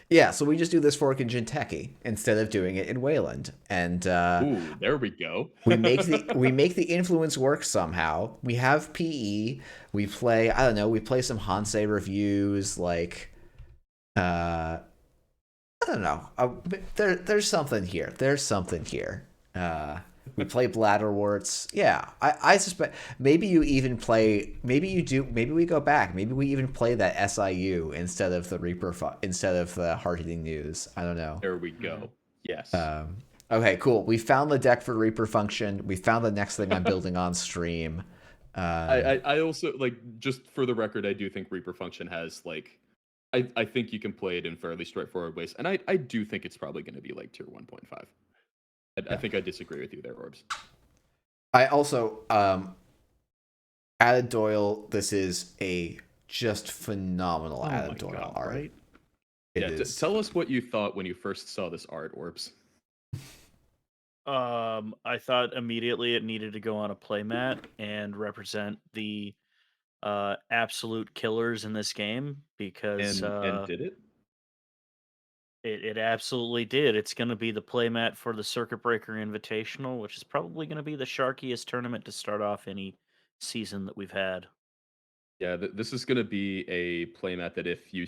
Speaker 1: Yeah, so we just do this fork in Jinteki instead of doing it in Wayland, and
Speaker 2: Ooh, there we go.
Speaker 1: we make the influence work somehow. We have PE. We play, I don't know, we play some Hansei reviews, like I don't know. There's something here. There's something here. We play Bladderworts. Yeah, I suspect maybe you even play. Maybe you do. Maybe we go back. Maybe we even play that SIU instead of the instead of the Hard Hitting News. I don't know.
Speaker 2: There we go. Yes.
Speaker 1: Okay, cool. We found the deck for Reaper function. We found the next thing I'm building on stream.
Speaker 2: I also like, just for the record, I do think Reaper function has like, I think you can play it in fairly straightforward ways, and I do think it's probably going to be like tier 1.5. I think I disagree with you there, Orbs.
Speaker 1: I also added Doyle. This is a just phenomenal added Doyle
Speaker 2: God,
Speaker 1: art.
Speaker 2: right?
Speaker 1: It
Speaker 2: Yeah,
Speaker 1: is.
Speaker 2: tell us what you thought when you first saw this art, Orbs.
Speaker 4: I thought immediately it needed to go on a playmat and represent the absolute killers in this game because
Speaker 2: And did it?
Speaker 4: it absolutely did. It's going to be the playmat for the Circuit Breaker Invitational, which is probably going to be the sharkiest tournament to start off any season that we've had.
Speaker 2: Yeah, this is going to be a playmat that if you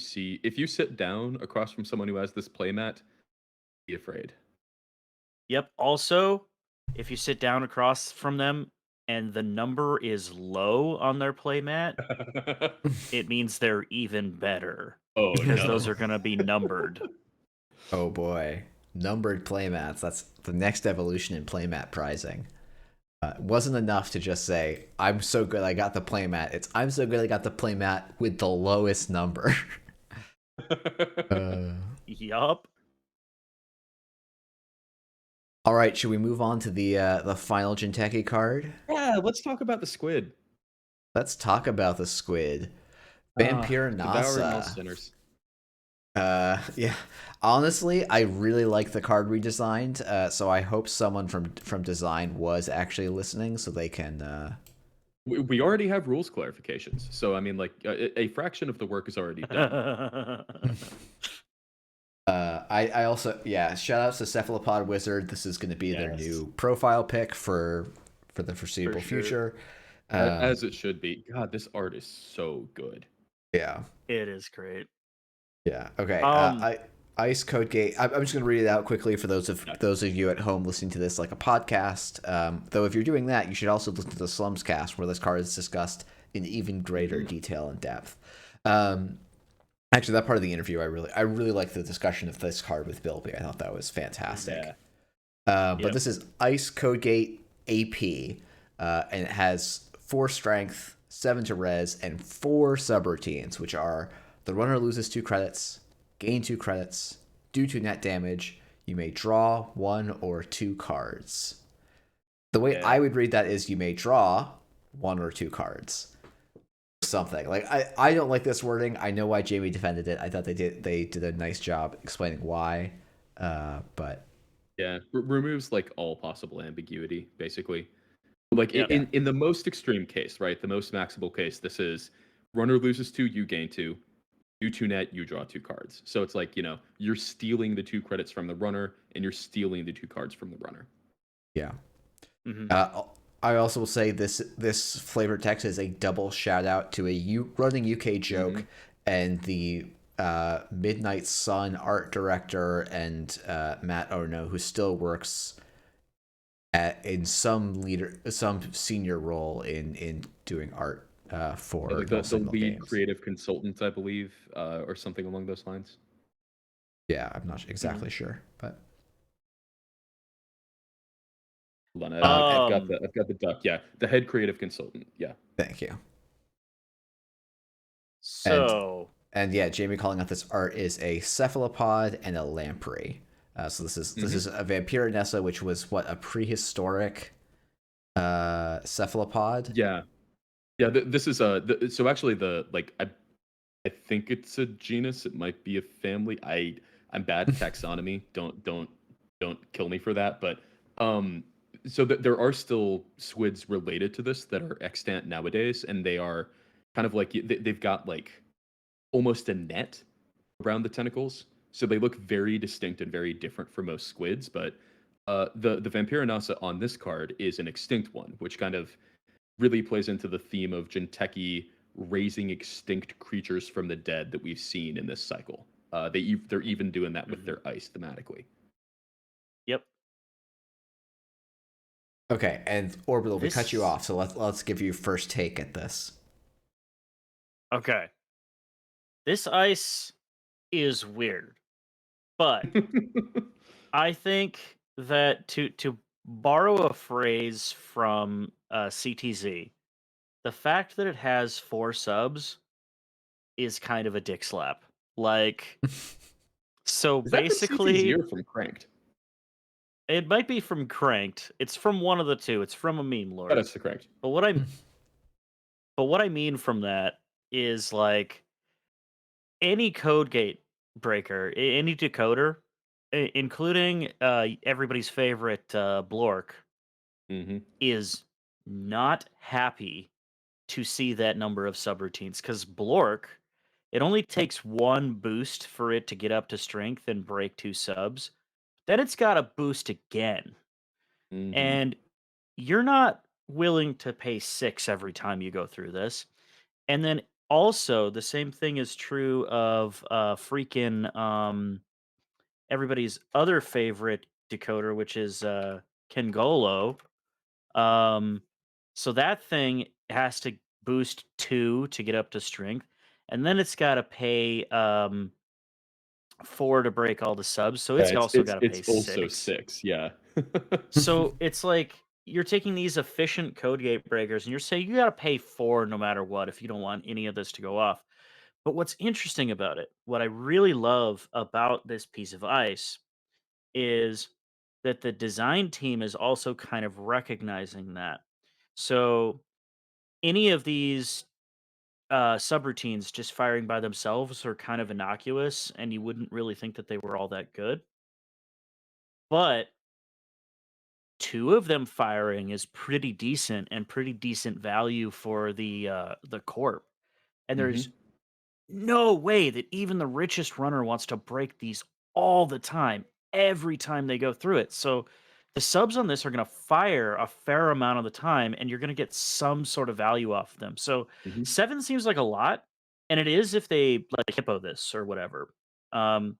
Speaker 2: sit down across from someone who has this playmat, be afraid.
Speaker 4: Yep. Also, if you sit down across from them and the number is low on their playmat, it means they're even better
Speaker 2: Oh,
Speaker 4: because
Speaker 2: no.
Speaker 4: those are going to be numbered.
Speaker 1: Oh boy, numbered playmats. That's the next evolution in playmat prizing. It wasn't enough to just say, I'm so good I got the playmat. It's, I'm so good I got the playmat with the lowest number.
Speaker 4: Yup.
Speaker 1: All right, should we move on to the final Jinteki card?
Speaker 2: Yeah, let's talk about the squid.
Speaker 1: Let's talk about the squid.
Speaker 2: Devouring all
Speaker 1: Vampirinasa.
Speaker 2: sinners.
Speaker 1: Yeah. Honestly, I really like the card we designed. So I hope someone from design was actually listening, so they can.
Speaker 2: We already have rules clarifications, so I mean, like, a fraction of the work is already done.
Speaker 1: I also, yeah, shout outs to Cephalopod Wizard. This is going to be their new profile pick for the foreseeable future.
Speaker 2: As it should be. God, this art is so good.
Speaker 1: Yeah.
Speaker 4: It is great.
Speaker 1: Yeah. Okay. Ice Code Gate. I'm just going to read it out quickly for those of you at home listening to this like a podcast. Though if you're doing that, you should also listen to the Slums cast where this card is discussed in even greater detail and depth. Actually, that part of the interview, I really liked the discussion of this card with Bilby. I thought that was fantastic.
Speaker 2: Yeah.
Speaker 1: But this is Ice Code Gate AP, and it has 4 strength, 7 to res, and 4 subroutines, which are the runner loses 2 credits, gain 2 credits, do 2 net damage, you may draw 1 or 2 cards. The way I would read that is you may draw 1 or 2 cards. Something like I don't like this wording. I know why Jamie defended it. I thought they did a nice job explaining why, but
Speaker 2: yeah, removes like all possible ambiguity, basically. Like in the most extreme case, right? The most maximal case. This is runner loses 2, you gain 2. You 2 net, you draw 2 cards. So it's like, you're stealing the 2 credits from the runner, and you're stealing the 2 cards from the runner.
Speaker 1: Yeah.
Speaker 4: Mm-hmm.
Speaker 1: I also will say this flavored text is a double shout out to a running UK joke and the Midnight Sun art director and Matt Ono, who still works in some senior role in doing art for
Speaker 2: like the lead
Speaker 1: games.
Speaker 2: creative consultant, I believe, or something along those lines.
Speaker 1: Yeah, I'm not exactly sure, but
Speaker 2: Hold on, I've got the duck. Yeah, the head creative consultant. Yeah.
Speaker 1: thank you.
Speaker 4: So
Speaker 1: and yeah, Jamie calling out this art is a cephalopod and a lamprey. So this is a Vampirinasa, which was a prehistoric cephalopod.
Speaker 2: Yeah. This is so actually I think it's a genus. It might be a family. I'm bad at taxonomy. Don't kill me for that. But so there are still squids related to this that are extant nowadays, and they are kind of like they've got like almost a net around the tentacles. so they look very distinct and very different from most squids. But the Vampirinasa on this card is an extinct one, which kind of really plays into the theme of Jinteki raising extinct creatures from the dead that we've seen in this cycle. They're even doing that with their ice thematically.
Speaker 4: Yep.
Speaker 1: Okay, and Orbital, we cut you
Speaker 4: This
Speaker 1: off, so let's give you first take at this.
Speaker 4: okay. This ice is weird, but I think that to borrow a phrase from CTZ, the fact that it has 4 subs is kind of a dick slap. Like, so
Speaker 2: Is that from CTZ
Speaker 4: basically,
Speaker 2: or from Cranked?
Speaker 4: it might be from Cranked. It's from one of the two. It's from a meme
Speaker 2: Oh,
Speaker 4: lord.
Speaker 2: that's the Cranked.
Speaker 4: But what I mean from that is like any code gate breaker, any decoder, including everybody's favorite Blork,
Speaker 2: Mm-hmm.
Speaker 4: is not happy to see that number of subroutines because Blork, it only takes 1 boost for it to get up to strength and break 2 subs. Then it's got to boost again.
Speaker 2: Mm-hmm.
Speaker 4: And you're not willing to pay 6 every time you go through this. And then also, the same thing is true of freaking everybody's other favorite decoder, which is Kengolo. Um, so that thing has to boost 2 to get up to strength, and then it's got to pay 4 to break all the subs. So
Speaker 2: Yeah,
Speaker 4: it's
Speaker 2: it's
Speaker 4: also
Speaker 2: it's
Speaker 4: got to
Speaker 2: it's
Speaker 4: pay
Speaker 2: also
Speaker 4: 6.
Speaker 2: 6. Yeah.
Speaker 4: So it's like you're taking these efficient code gate breakers and you're saying you got to pay 4 no matter what if you don't want any of this to go off. But what's interesting about it, what I really love about this piece of ice is that the design team is also kind of recognizing that. So any of these subroutines just firing by themselves are kind of innocuous and you wouldn't really think that they were all that good. But 2 of them firing is pretty decent and pretty decent value for the corp. And there's
Speaker 2: Mm-hmm.
Speaker 4: no way that even the richest runner wants to break these all the time, every time they go through it. So the subs on this are going to fire a fair amount of the time, and you're going to get some sort of value off of them. So
Speaker 2: Mm-hmm.
Speaker 4: 7 seems like a lot, and it is if they like hippo this or whatever. Um,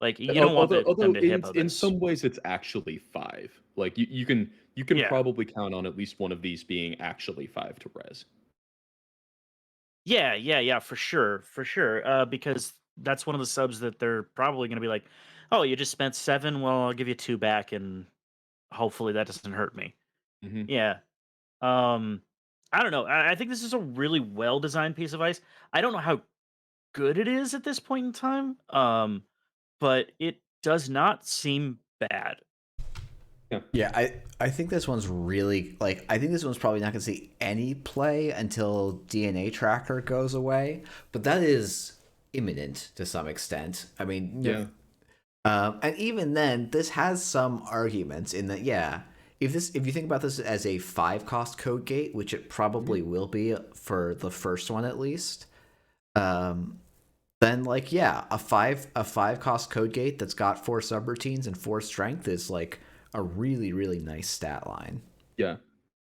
Speaker 4: like you don't want them
Speaker 2: Although
Speaker 4: to
Speaker 2: in
Speaker 4: hippo
Speaker 2: in
Speaker 4: this.
Speaker 2: some ways it's actually 5. Like you can
Speaker 4: Yeah,
Speaker 2: probably count on at least one of these being actually 5 to res.
Speaker 4: yeah, for sure. Because that's one of the subs that they're probably going to be like, oh, you just spent 7. Well, I'll give you 2 back, and hopefully that doesn't hurt me.
Speaker 2: Mm-hmm.
Speaker 4: Yeah. Um, I don't know. I think this is a really well designed piece of ice. I don't know how good it is at this point in time. But it does not seem bad.
Speaker 2: Yeah.
Speaker 1: Yeah, I think this one's really like I think this one's probably not going to see any play until DNA tracker goes away, but that is imminent to some extent. I mean,
Speaker 2: Yeah.
Speaker 1: and even then, this has some arguments in that yeah, if you think about this as a 5 cost code gate, which it
Speaker 2: Mm-hmm.
Speaker 1: probably will be for the first one at least, um, then like yeah, a five cost code gate that's got 4 subroutines and 4 strength is like a really nice stat line.
Speaker 2: Yeah.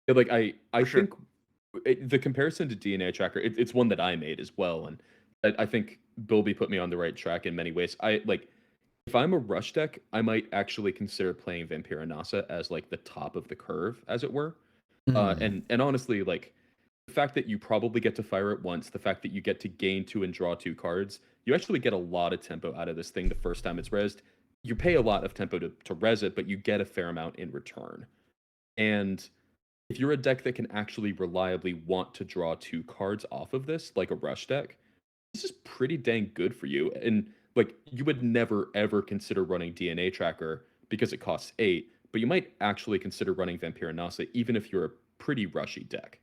Speaker 2: Yeah, like I
Speaker 4: For sure.
Speaker 2: think the comparison to DNA tracker, it's one that I made as well, and I think Bilby put me on the right track in many ways. I like if I'm a rush deck, I might actually consider playing Vampirinasa as like the top of the curve, as it were.
Speaker 1: Mm.
Speaker 2: And honestly, like the fact that you probably get to fire it once, the fact that you get to gain 2 and draw 2 cards, you actually get a lot of tempo out of this thing the first time it's rezzed. You pay a lot of tempo to res it, but you get a fair amount in return. And if you're a deck that can actually reliably want to draw 2 cards off of this, like a rush deck, this is pretty dang good for you. And like you would never ever consider running DNA Tracker because it costs 8, but you might actually consider running Vampirinasa even if you're a pretty rushy deck.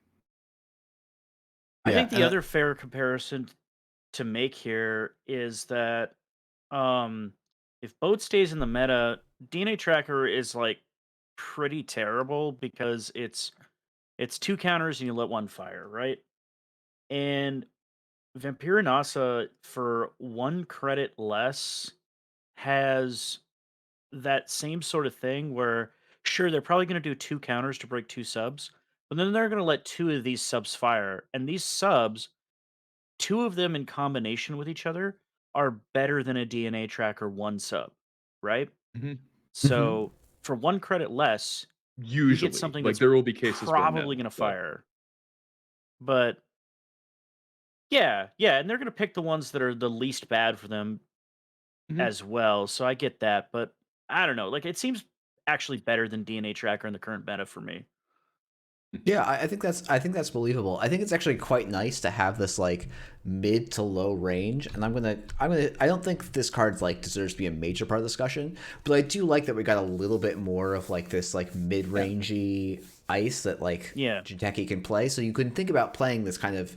Speaker 4: I
Speaker 1: Yeah,
Speaker 4: think the
Speaker 1: and
Speaker 4: other fair comparison to make here is that um if boat stays in the meta, DNA tracker is like pretty terrible because it's 2 counters and you let 1 fire, right? And Vampirinasa for 1 credit less has that same sort of thing where, sure, they're probably going to do 2 counters to break 2 subs, but then they're going to let 2 of these subs fire, and these subs, 2 of them in combination with each other are better than a DNA tracker 1 sub, right?
Speaker 2: Mhm.
Speaker 1: Hmm.
Speaker 4: So, for 1 credit less, you get
Speaker 2: Usually,
Speaker 4: something
Speaker 2: like
Speaker 4: that's
Speaker 2: there will be cases where no,
Speaker 4: probably gonna
Speaker 2: but
Speaker 4: fire. But yeah, yeah, and they're gonna pick the ones that are the least bad for them
Speaker 2: Mhm.
Speaker 4: as well, so I get that, but I don't know, like, it seems actually better than DNA Tracker in the current meta for me.
Speaker 1: Yeah, I think that's believable. I think it's actually quite nice to have this like mid to low range, and I don't think this card like deserves to be a major part of the discussion, but I do like that we got a little bit more of like this like mid
Speaker 2: Yeah.
Speaker 1: rangey ice that like
Speaker 4: Yeah.
Speaker 1: Jinteki can play. So you can think about playing this kind of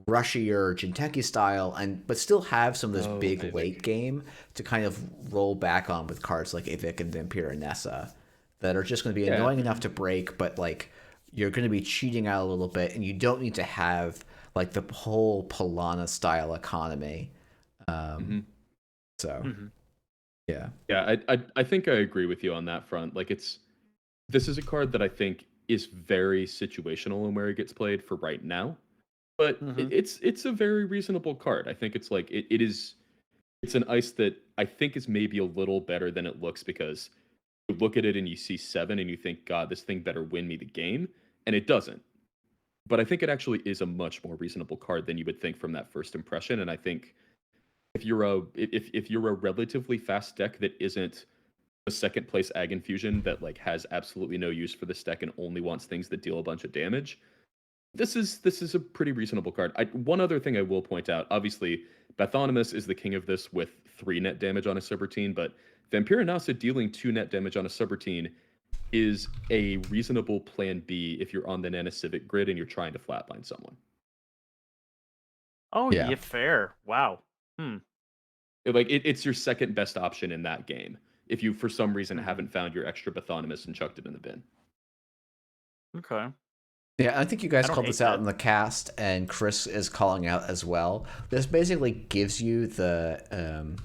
Speaker 1: rushier Jinteki style, and but still have some of this
Speaker 2: Oh,
Speaker 1: big late game to kind of roll back on with cards like Evic and Vampirinasa that are just going to be
Speaker 2: yeah.
Speaker 1: annoying enough to break, but like you're going to be cheating out a little bit, and you don't need to have like the whole Polana style economy.
Speaker 2: Mhm.
Speaker 1: So
Speaker 4: Mhm.
Speaker 1: yeah,
Speaker 2: Yeah, I think I agree with you on that front. Like this is a card that I think is very situational in where it gets played for right now. But
Speaker 4: Mhm.
Speaker 2: it's a very reasonable card. I think it's like it's an ice that I think is maybe a little better than it looks because you look at it and you see 7 and you think, God, this thing better win me the game, and it doesn't. But I think it actually is a much more reasonable card than you would think from that first impression. And I think if you're a relatively fast deck that isn't a second place Ag Infusion that like has absolutely no use for this deck and only wants things that deal a bunch of damage, this is a pretty reasonable card. One other thing I will point out, obviously, Bathonimus is the king of this with 3 net damage on a subroutine, but Vampirinasa dealing 2 net damage on a subroutine is a reasonable plan B if you're on the Nana Civic grid and you're trying to flatline someone.
Speaker 4: Oh,
Speaker 1: yeah.
Speaker 4: yeah, fair. Wow. Hmm.
Speaker 2: It's your second best option in that game if you for some reason
Speaker 4: Mhm.
Speaker 2: haven't found your extra Bathonimus and chucked it in the bin.
Speaker 4: Okay.
Speaker 1: Yeah, I think you
Speaker 4: I
Speaker 1: guys
Speaker 4: don't
Speaker 1: called this
Speaker 4: hate
Speaker 1: out
Speaker 4: that.
Speaker 1: in the cast, and Chris is calling out as well. This basically gives you the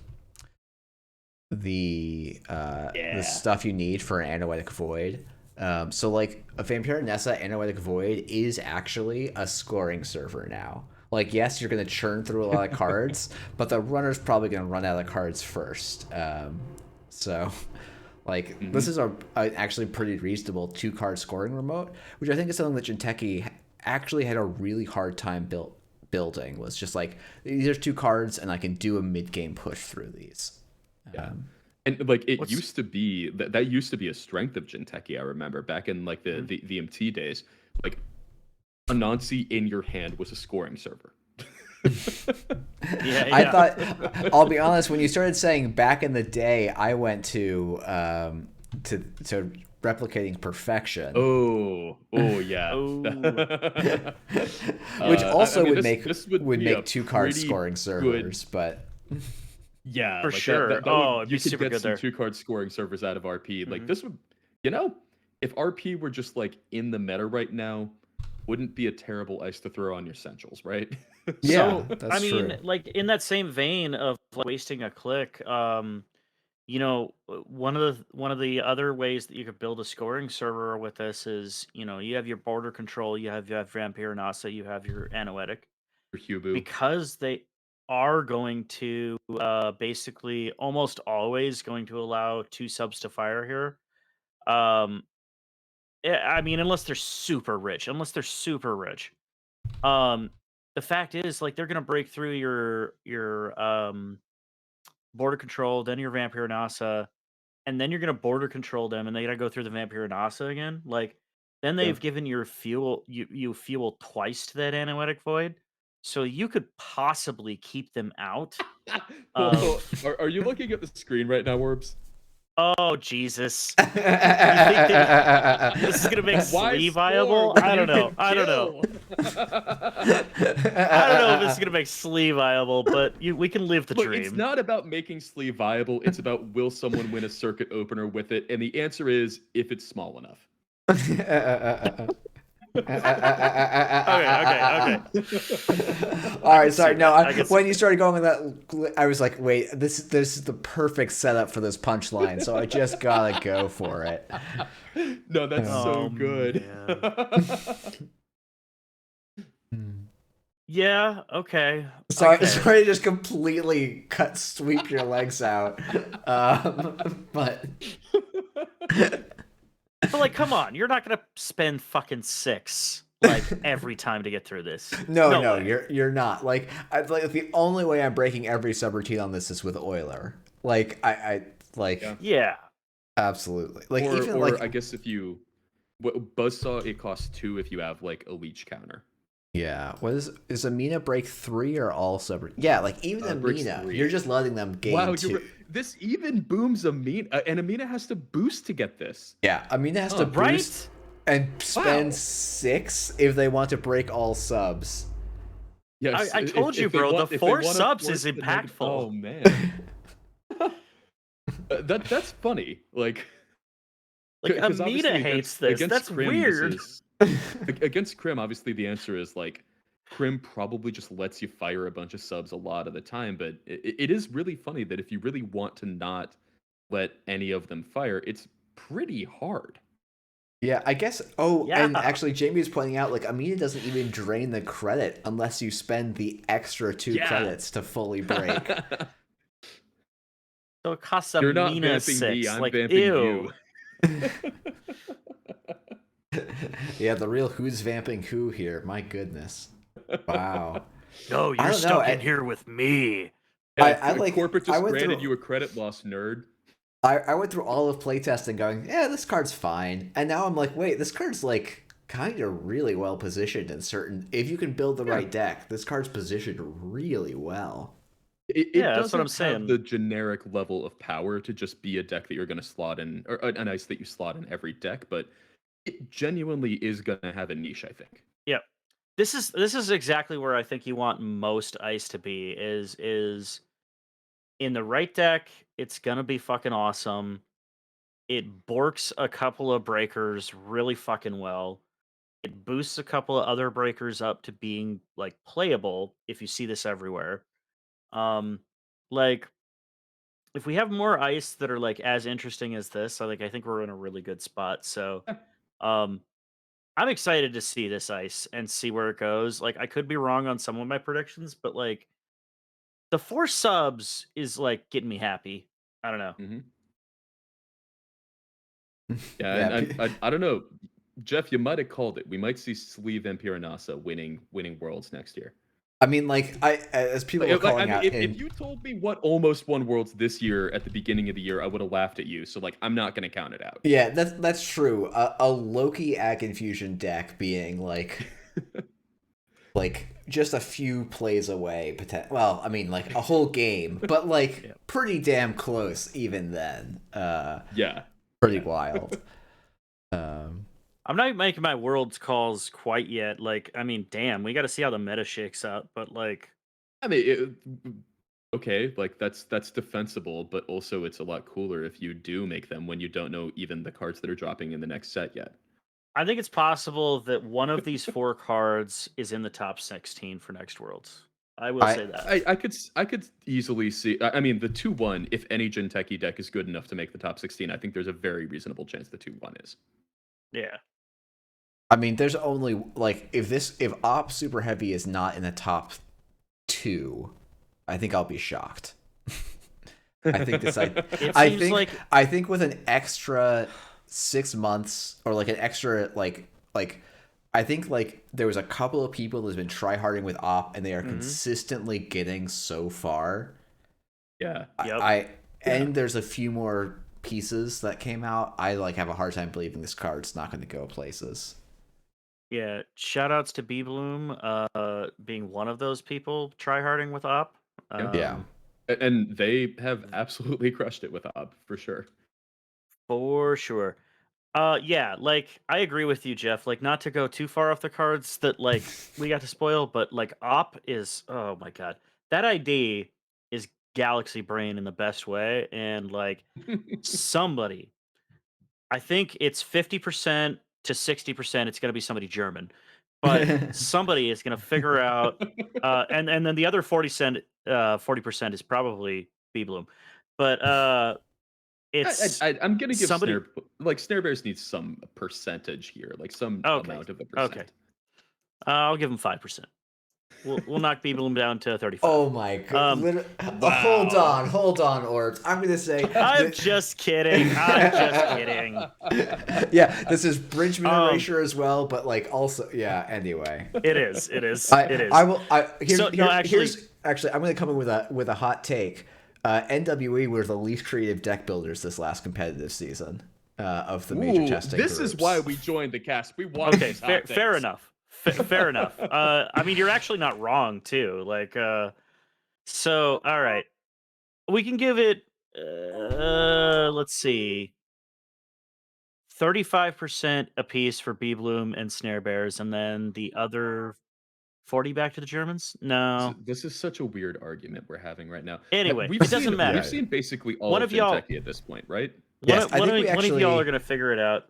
Speaker 4: Yeah.
Speaker 1: stuff you need for an Anoetic Void. So like a Vampirinessa Anoetic Void is actually a scoring server now. Like yes, you're gonna churn through a lot of cards, but the runner's probably gonna run out of cards first. So like this
Speaker 2: Hmm.
Speaker 1: is a actually pretty reasonable 2 card scoring remote, which I think is something that Jinteki actually had a really hard time building. Was just like these are 2 cards, and I can do a mid game push through these.
Speaker 2: Yeah. And like it
Speaker 4: What's
Speaker 2: used to be that used to be a strength of Jinteki, I remember back in like
Speaker 4: Mhm.
Speaker 2: the MT days. Like Anansi in your hand was a scoring server.
Speaker 4: Yeah,
Speaker 1: I
Speaker 4: yeah.
Speaker 1: thought, I'll be honest, when you started saying back in the day, I went to replicating perfection,
Speaker 2: Oh yeah.
Speaker 4: Oh.
Speaker 1: which
Speaker 2: I
Speaker 1: also
Speaker 2: mean this would
Speaker 1: would
Speaker 2: be a
Speaker 1: make 2 card
Speaker 2: pretty
Speaker 1: scoring
Speaker 2: good.
Speaker 1: servers, but
Speaker 2: Yeah,
Speaker 4: For
Speaker 2: like
Speaker 4: sure.
Speaker 2: that would
Speaker 4: Oh, it'd be
Speaker 2: you could
Speaker 4: super
Speaker 2: get
Speaker 4: good
Speaker 2: some
Speaker 4: there.
Speaker 2: 2 card scoring servers out of RP. Like
Speaker 4: Mhm.
Speaker 2: this would, you know, if RP were just like in the meta right now, wouldn't be a terrible ice to throw on your centrals, right?
Speaker 1: yeah,
Speaker 4: So, I
Speaker 1: that's
Speaker 4: mean,
Speaker 1: true.
Speaker 4: like in that same vein of like, wasting a click, one of the other ways that you could build a scoring server with this is, you have your border control, you have Vampire Nasa, you have your Anoetic,
Speaker 2: For Hubu.
Speaker 4: because they are going to basically almost always going to allow 2 subs to fire here. Um, I mean, unless they're super rich. Um, the fact is, like, they're gonna break through your border control, then your Vampire Nasa, and then you're gonna border control them, and they gotta go through the Vampire Nasa again. Like, then
Speaker 2: Yeah.
Speaker 4: they've given your fuel you fuel twice to that Anoetic Void, so you could possibly keep them out of.
Speaker 2: Are you looking at the screen right now, Orbs?
Speaker 4: Oh Jesus! You think that this is gonna make
Speaker 2: Why
Speaker 4: Slee
Speaker 2: score
Speaker 4: viable?
Speaker 2: when
Speaker 4: I
Speaker 2: you
Speaker 4: don't know.
Speaker 2: can
Speaker 4: I don't know.
Speaker 2: kill?
Speaker 4: I don't know if this is gonna make Slee viable, but we can live the
Speaker 2: Look, it's
Speaker 4: dream.
Speaker 2: not about making sleeve viable. It's about will someone win a circuit opener with it? And the answer is if it's small enough.
Speaker 4: Okay.
Speaker 1: All
Speaker 4: I
Speaker 1: right,
Speaker 4: can
Speaker 1: sorry.
Speaker 4: see
Speaker 1: No,
Speaker 4: that. I can see
Speaker 1: when you
Speaker 4: that.
Speaker 1: started going with that, I was like, wait, this is the perfect setup for this punchline. So I just gotta go for it.
Speaker 2: No, that's so
Speaker 4: Oh
Speaker 2: good.
Speaker 4: man. Yeah. Okay.
Speaker 1: Sorry,
Speaker 4: Okay.
Speaker 1: sorry to just completely sweep your legs out. But
Speaker 4: But like, come on, you're not gonna spend fucking 6 like every time to get through this.
Speaker 1: no,
Speaker 4: No
Speaker 1: no,
Speaker 4: way.
Speaker 1: you're not. Like the only way I'm breaking every subroutine on this is with Euler. Like I like
Speaker 2: Yeah.
Speaker 4: Yeah.
Speaker 1: absolutely. Like
Speaker 2: Or
Speaker 1: even
Speaker 2: or
Speaker 1: like
Speaker 2: I guess if you Buzzsaw, it costs 2 if you have like a leech counter.
Speaker 1: yeah. What is Amina break 3 or all sub? Yeah, like even
Speaker 2: Breaks
Speaker 1: Amina,
Speaker 2: 3.
Speaker 1: you're just letting them gain
Speaker 2: Wow,
Speaker 1: 2.
Speaker 2: this even booms Amina, and Amina has to boost to get this.
Speaker 1: Yeah, Amina has to
Speaker 2: Huh.
Speaker 1: boost
Speaker 4: Right?
Speaker 1: and spend
Speaker 2: Wow.
Speaker 1: 6 if they want to break all subs.
Speaker 2: Yes,
Speaker 4: I told you, bro, the
Speaker 2: if they
Speaker 4: 4
Speaker 2: want to
Speaker 4: subs
Speaker 2: force
Speaker 4: is
Speaker 2: the negative.
Speaker 4: impactful.
Speaker 2: Oh man, that's funny. Like,
Speaker 4: Like
Speaker 2: because
Speaker 4: Amina
Speaker 2: obviously
Speaker 4: hates this.
Speaker 2: against
Speaker 4: That's
Speaker 2: Crim, this
Speaker 4: weird.
Speaker 2: is against Crim. Obviously, the answer is like Crim probably just lets you fire a bunch of subs a lot of the time. But it is really funny that if you really want to not let any of them fire, it's pretty hard.
Speaker 1: Yeah, I guess. Oh, and
Speaker 4: Yeah.
Speaker 1: actually, Jamie was pointing out like Amina doesn't even drain the credit unless you spend the extra 2
Speaker 2: Yeah.
Speaker 1: credits to fully break.
Speaker 4: So it costs
Speaker 2: You're not
Speaker 4: Amina
Speaker 2: vamping me,
Speaker 4: 6.
Speaker 2: I'm
Speaker 4: Like,
Speaker 2: vamping
Speaker 4: ew.
Speaker 2: you.
Speaker 1: Yeah, the real who's vamping who here. My goodness. Wow.
Speaker 4: No,
Speaker 1: I
Speaker 4: you're
Speaker 1: don't know.
Speaker 4: stuck in here with me.
Speaker 2: Yeah,
Speaker 1: I like.
Speaker 2: corporate
Speaker 1: I
Speaker 2: just
Speaker 1: went
Speaker 2: granted
Speaker 1: through.
Speaker 2: you a credit loss, nerd.
Speaker 1: I went through all of playtesting, going, yeah, this card's fine, and now I'm like, wait, this card's like kind of really well positioned in certain. If you can build the
Speaker 2: Yeah.
Speaker 1: right deck, this card's positioned really well.
Speaker 2: It
Speaker 4: Yeah, that's what I'm
Speaker 2: doesn't have
Speaker 4: saying.
Speaker 2: the generic level of power to just be a deck that you're going to slot in, or an ice that you slot in every deck, but it genuinely is going to have a niche, I think.
Speaker 4: Yep. This is exactly where I think you want most ice to be is in the right deck, it's gonna be fucking awesome. It borks a couple of breakers really fucking well. It boosts a couple of other breakers up to being like playable if you see this everywhere. Um like if we have more ice that are like as interesting as this, I think we're in a really good spot. So um I'm excited to see this ice and see where it goes. Like I could be wrong on some of my predictions, but like the 4 subs is like getting me happy. I don't know.
Speaker 2: Hmm. Yeah,
Speaker 1: Yeah,
Speaker 2: and I don't know, Jeff, you might have called it. We might see Sleeve Vampirinasa winning Worlds next year.
Speaker 1: I mean, like as people were
Speaker 2: I
Speaker 1: calling
Speaker 2: mean,
Speaker 1: out
Speaker 2: if
Speaker 1: in.
Speaker 2: you told me what almost won Worlds this year at the beginning of the year, I would have laughed at you. So like, I'm not going to count it out.
Speaker 1: Yeah, that's true. A Loki Ag Infusion deck being like just a few plays away. Well, I mean, like a whole game, but like
Speaker 4: Yeah.
Speaker 1: pretty damn close even then.
Speaker 2: Yeah.
Speaker 1: Pretty wild.
Speaker 4: I'm not making my worlds calls quite yet. Like, I mean, damn, we got to see how the meta shakes out. But like,
Speaker 2: I mean, okay, like that's defensible, but also it's a lot cooler if you do make them when you don't know even the cards that are dropping in the next set yet.
Speaker 4: I think it's possible that one of these 4 cards is in the top 16 for next worlds. I will say that.
Speaker 2: I could easily see. I mean, the 2-1. If any Jinteki deck is good enough to make the top 16, I think there's a very reasonable chance the 2-1 is.
Speaker 4: Yeah.
Speaker 1: I mean, there's only like if Op Super Heavy is not in the top 2, I think I'll be shocked. I think this
Speaker 4: It
Speaker 1: I
Speaker 4: seems
Speaker 1: think
Speaker 4: like
Speaker 1: I think with an extra 6 months or like an extra like I think like there was a couple of people that's been tryharding with Op and they are consistently getting so far.
Speaker 2: Yeah.
Speaker 4: Yep.
Speaker 1: And there's a few more pieces that came out. I like have a hard time believing this card's not going to go places.
Speaker 4: Yeah. Shout outs to B Bloom being one of those people tryharding with Op.
Speaker 1: Yeah.
Speaker 2: And they have absolutely crushed it with Ob for sure.
Speaker 4: For sure. Yeah, like I agree with you, Jeff. Like not to go too far off the cards that like we got to spoil, but like Op is oh my god. That ID is Galaxy Brain in the best way. And like somebody, I think it's 50% to 60%, it's going to be somebody German, but somebody is going to figure out, and then the other 40% is probably B Bloom, but it's
Speaker 2: I'm gonna give
Speaker 4: somebody.
Speaker 2: Snare Bears needs some percentage here, like some
Speaker 4: Okay,
Speaker 2: amount of the
Speaker 4: okay,
Speaker 2: percent.
Speaker 4: I'll give him 5%. We'll knock B Bloom down to 35.
Speaker 1: Oh my god! Hold
Speaker 2: Wow.
Speaker 1: on, Orbs. I'm gonna say
Speaker 4: I'm
Speaker 1: that.
Speaker 4: just kidding. I'm just kidding.
Speaker 1: Yeah, this is Bridgman
Speaker 4: Um,
Speaker 1: erasure as well, but like also, yeah. Anyway,
Speaker 4: it is. It is. It
Speaker 1: I
Speaker 4: is.
Speaker 1: will.
Speaker 4: So no, actually,
Speaker 1: Here's actually I'm gonna come in with a hot take. NWE were the least creative deck builders this last competitive season of the major
Speaker 2: Ooh,
Speaker 1: testing
Speaker 2: this
Speaker 1: groups.
Speaker 2: is why we joined the cast. We want
Speaker 4: okay,
Speaker 2: these hot
Speaker 4: fair
Speaker 2: takes.
Speaker 4: enough. Fair enough. I mean, you're actually not wrong too. Like, so all right, we can give it. Let's see, 35% apiece for B Bloom and Snare Bears, and then the other 40 back to the Germans. No.
Speaker 2: This is such a weird argument we're having right now.
Speaker 4: Anyway, it doesn't
Speaker 2: We've
Speaker 4: matter.
Speaker 1: Yeah.
Speaker 2: seen basically all
Speaker 4: One
Speaker 2: of
Speaker 4: of y'all,
Speaker 2: Jinteki at this point, right?
Speaker 1: Yes, I think we
Speaker 4: one of y'all are
Speaker 1: actually.
Speaker 4: gonna figure it out.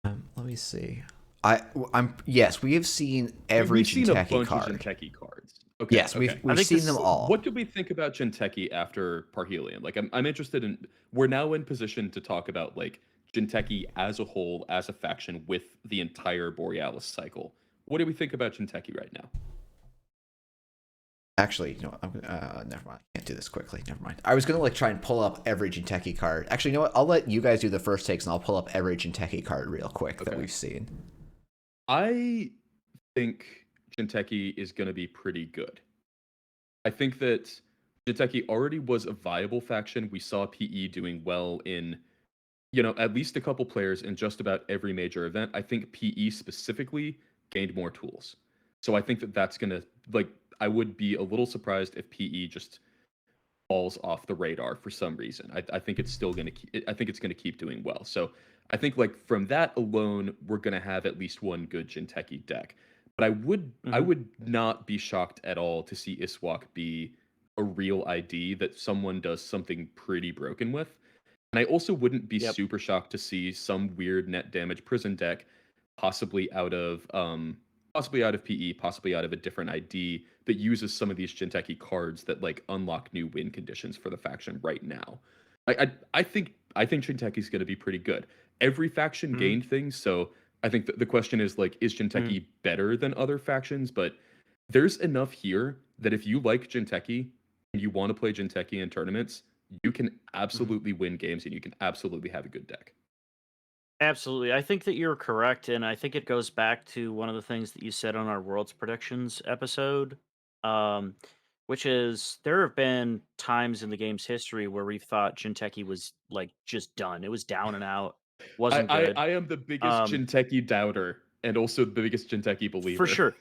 Speaker 1: Let me see. I'm yes, we have seen every
Speaker 2: We've seen a
Speaker 1: Jinteki
Speaker 2: bunch
Speaker 1: card.
Speaker 2: of Jinteki cards. Okay,
Speaker 1: Yes,
Speaker 2: okay.
Speaker 1: we've
Speaker 4: think
Speaker 1: seen
Speaker 4: this-
Speaker 1: them all.
Speaker 2: What do we think about Jinteki after Parhelion? Like, I'm interested in. We're now in position to talk about like Jinteki as a whole, as a faction, with the entire Borealis cycle. What do we think about Jinteki right now?
Speaker 1: Actually, you know what? Never mind. I can't do this quickly. Never mind. I was gonna like try and pull up every Jinteki card. Actually, you know what? I'll let you guys do the first takes, and I'll pull up every Jinteki card real quick that
Speaker 2: Okay.
Speaker 1: we've seen.
Speaker 2: I think Jinteki is going to be pretty good. I think that Jinteki already was a viable faction. We saw PE doing well in, at least a couple players in just about every major event. I think PE specifically gained more tools. So I think that that's going to, like, I would be a little surprised if PE just falls off the radar for some reason. I think it's still going to I think it's going to keep doing well. So I think like from that alone, we're going to have at least one good Jinteki deck. But I
Speaker 4: Mhm.
Speaker 2: would not be shocked at all to see Iswak be a real ID that someone does something pretty broken with. And I also wouldn't be
Speaker 4: Yep.
Speaker 2: super shocked to see some weird net damage prison deck, possibly out of PE, possibly out of a different ID that uses some of these Jinteki cards that like unlock new win conditions for the faction right now. I think Jinteki is going to be pretty good. Every faction
Speaker 4: Mhm.
Speaker 2: gained things, so I think the question is like, is
Speaker 4: Mhm.
Speaker 2: Jinteki better than other factions? But there's enough here that if you like Jinteki and you want to play Jinteki in tournaments, you can
Speaker 4: Mhm.
Speaker 2: absolutely win games and you can absolutely have a good deck.
Speaker 4: Absolutely. I think that you're correct, and I think it goes back to one of the things that you said on our Worlds Predictions episode, um, which is there have been times in the game's history where we've thought Jinteki was like just done. It was down and out,
Speaker 2: I,
Speaker 4: wasn't
Speaker 2: I,
Speaker 4: good.
Speaker 2: I am the biggest
Speaker 4: Um,
Speaker 2: Jinteki doubter and also the biggest Jinteki
Speaker 4: for
Speaker 2: believer.
Speaker 4: sure.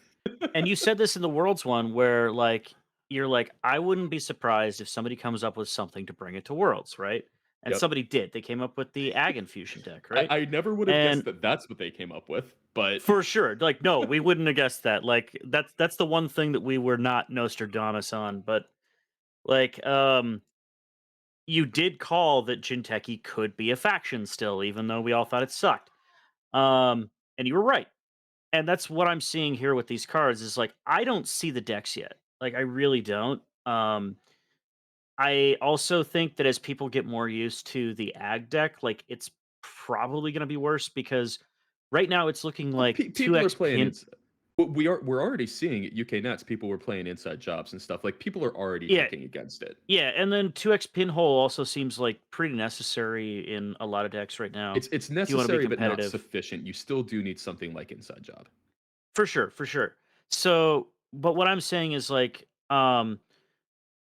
Speaker 4: And you said this in the Worlds one where like you're like, I wouldn't be surprised if somebody comes up with something to bring it to Worlds, right? And
Speaker 2: Yep.
Speaker 4: somebody did. They came up with the Ag Infusion deck,
Speaker 2: I,
Speaker 4: right?
Speaker 2: I never would have guessed
Speaker 4: And
Speaker 2: that that's what they came up with, but
Speaker 4: for sure. Like, no, we wouldn't have guessed that. Like, that's the one thing that we were not Nostradamus on. But like, you did call that Jinteki could be a faction still, even though we all thought it sucked. And you were right. And that's what I'm seeing here with these cards is like I don't see the decks yet. Like I really don't. I also think that as people get more used to the ag deck, like it's probably going to be worse because right now it's looking
Speaker 2: well,
Speaker 4: like
Speaker 2: people are
Speaker 4: 2x
Speaker 2: playing
Speaker 4: pin.
Speaker 2: it. We're already seeing at UK Nets people were playing inside jobs and stuff. Like people are already
Speaker 4: Yeah,
Speaker 2: picking against it.
Speaker 4: yeah, and then 2x pinhole also seems like pretty necessary in a lot of decks right now
Speaker 2: It's
Speaker 4: if you want to be
Speaker 2: necessary but not
Speaker 4: competitive.
Speaker 2: sufficient. You still do need something like inside job.
Speaker 4: For sure, for sure. So, but what I'm saying is like,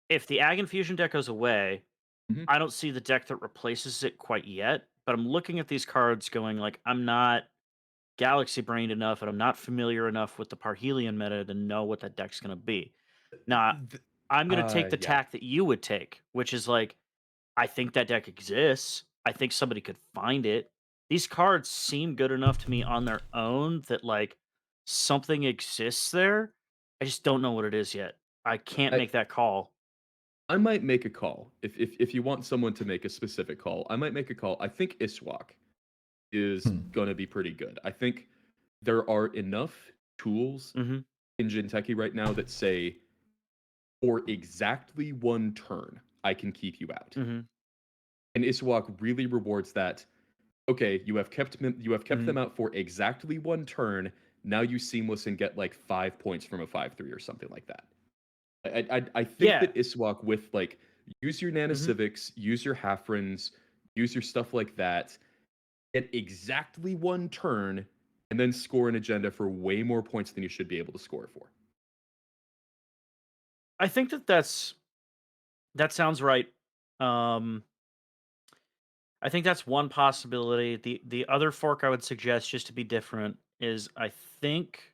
Speaker 4: if the Ag Infusion deck goes away,
Speaker 2: Mhm.
Speaker 4: I don't see the deck that replaces it quite yet. But I'm looking at these cards going like, I'm not galaxy brained enough and I'm not familiar enough with the Parhelion meta to know what that deck's gonna be. Now,
Speaker 2: Th-
Speaker 4: I'm gonna take the
Speaker 2: yeah.
Speaker 4: tack that you would take, which is like, I think that deck exists. I think somebody could find it. These cards seem good enough to me on their own that like something exists there. I just don't know what it is yet. I can't
Speaker 2: I
Speaker 4: make that call.
Speaker 2: I might make a call if you want someone to make a specific call. I might make a call. I think Iswak. is going to be pretty good. I think there are enough tools
Speaker 4: Mm-hmm.
Speaker 2: in Jinteki right now that say, for exactly one turn, I can keep you out.
Speaker 4: Mm-hmm.
Speaker 2: And Iswak really rewards that. Okay, you have kept them out for exactly one turn. Now you seamless and get like 5 points from a 5/3 or something like that. I think
Speaker 4: Yeah.
Speaker 2: that Iswak with like use your Nana
Speaker 4: Mm-hmm.
Speaker 2: Civics, use your Half-Runs, use your stuff like that, get exactly one turn, and then score an agenda for way more points than you should be able to score for.
Speaker 4: I think that sounds right. Um, I think that's one possibility. The other fork I would suggest, just to be different, is I think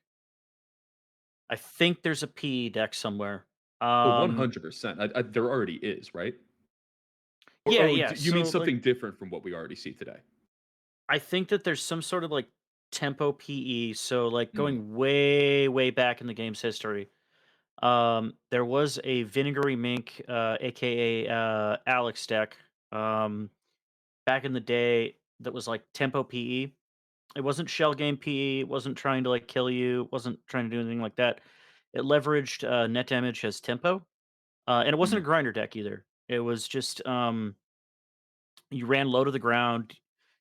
Speaker 4: there's a PE deck somewhere.
Speaker 2: Oh,
Speaker 4: Um,
Speaker 2: 100%. There already is, right?
Speaker 4: yeah,
Speaker 2: Do
Speaker 4: yeah.
Speaker 2: you mean
Speaker 4: So like,
Speaker 2: something different from what we already see today?
Speaker 4: I think that there's some sort of like tempo PE. So like
Speaker 2: Mm,
Speaker 4: going way, way back in the game's history, there was a vinegary mink, aka Alex deck, um, back in the day that was like tempo PE. It wasn't shell game PE. It wasn't trying to like kill you. It wasn't trying to do anything like that. It leveraged net damage as tempo, and it wasn't
Speaker 2: mm,
Speaker 4: a grinder deck either. It was just you ran low to the ground.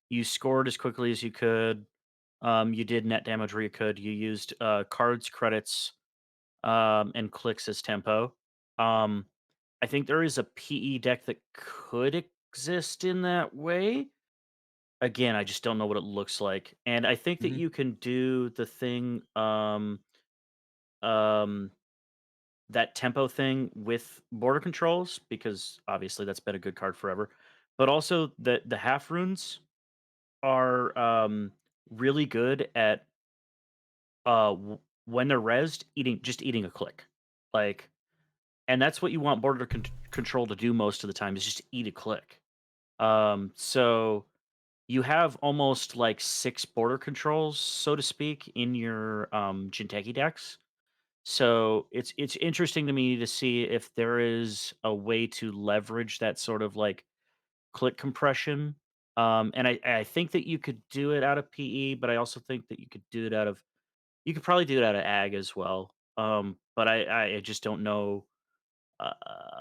Speaker 4: You scored as quickly as you could. You did net damage where you could. You used cards, credits, and clicks as tempo. Um, I think there is a PE deck that could exist in that way. Again, I just don't know what it looks like. And I think that
Speaker 2: mhm.
Speaker 4: you can do the thing, um, that tempo thing with border controls, because obviously that's been a good card forever. But also the half runes are really good at when they're rezzed, eating a click. Like, and that's what you want border control to do most of the time, is just eat a click. So you have almost like 6 border controls, so to speak, in your Jinteki decks. So it's interesting to me to see if there is a way to leverage that sort of like click compression. And I think that you could do it out of PE, but I also think that you could probably do it out of ag as well. But I just don't know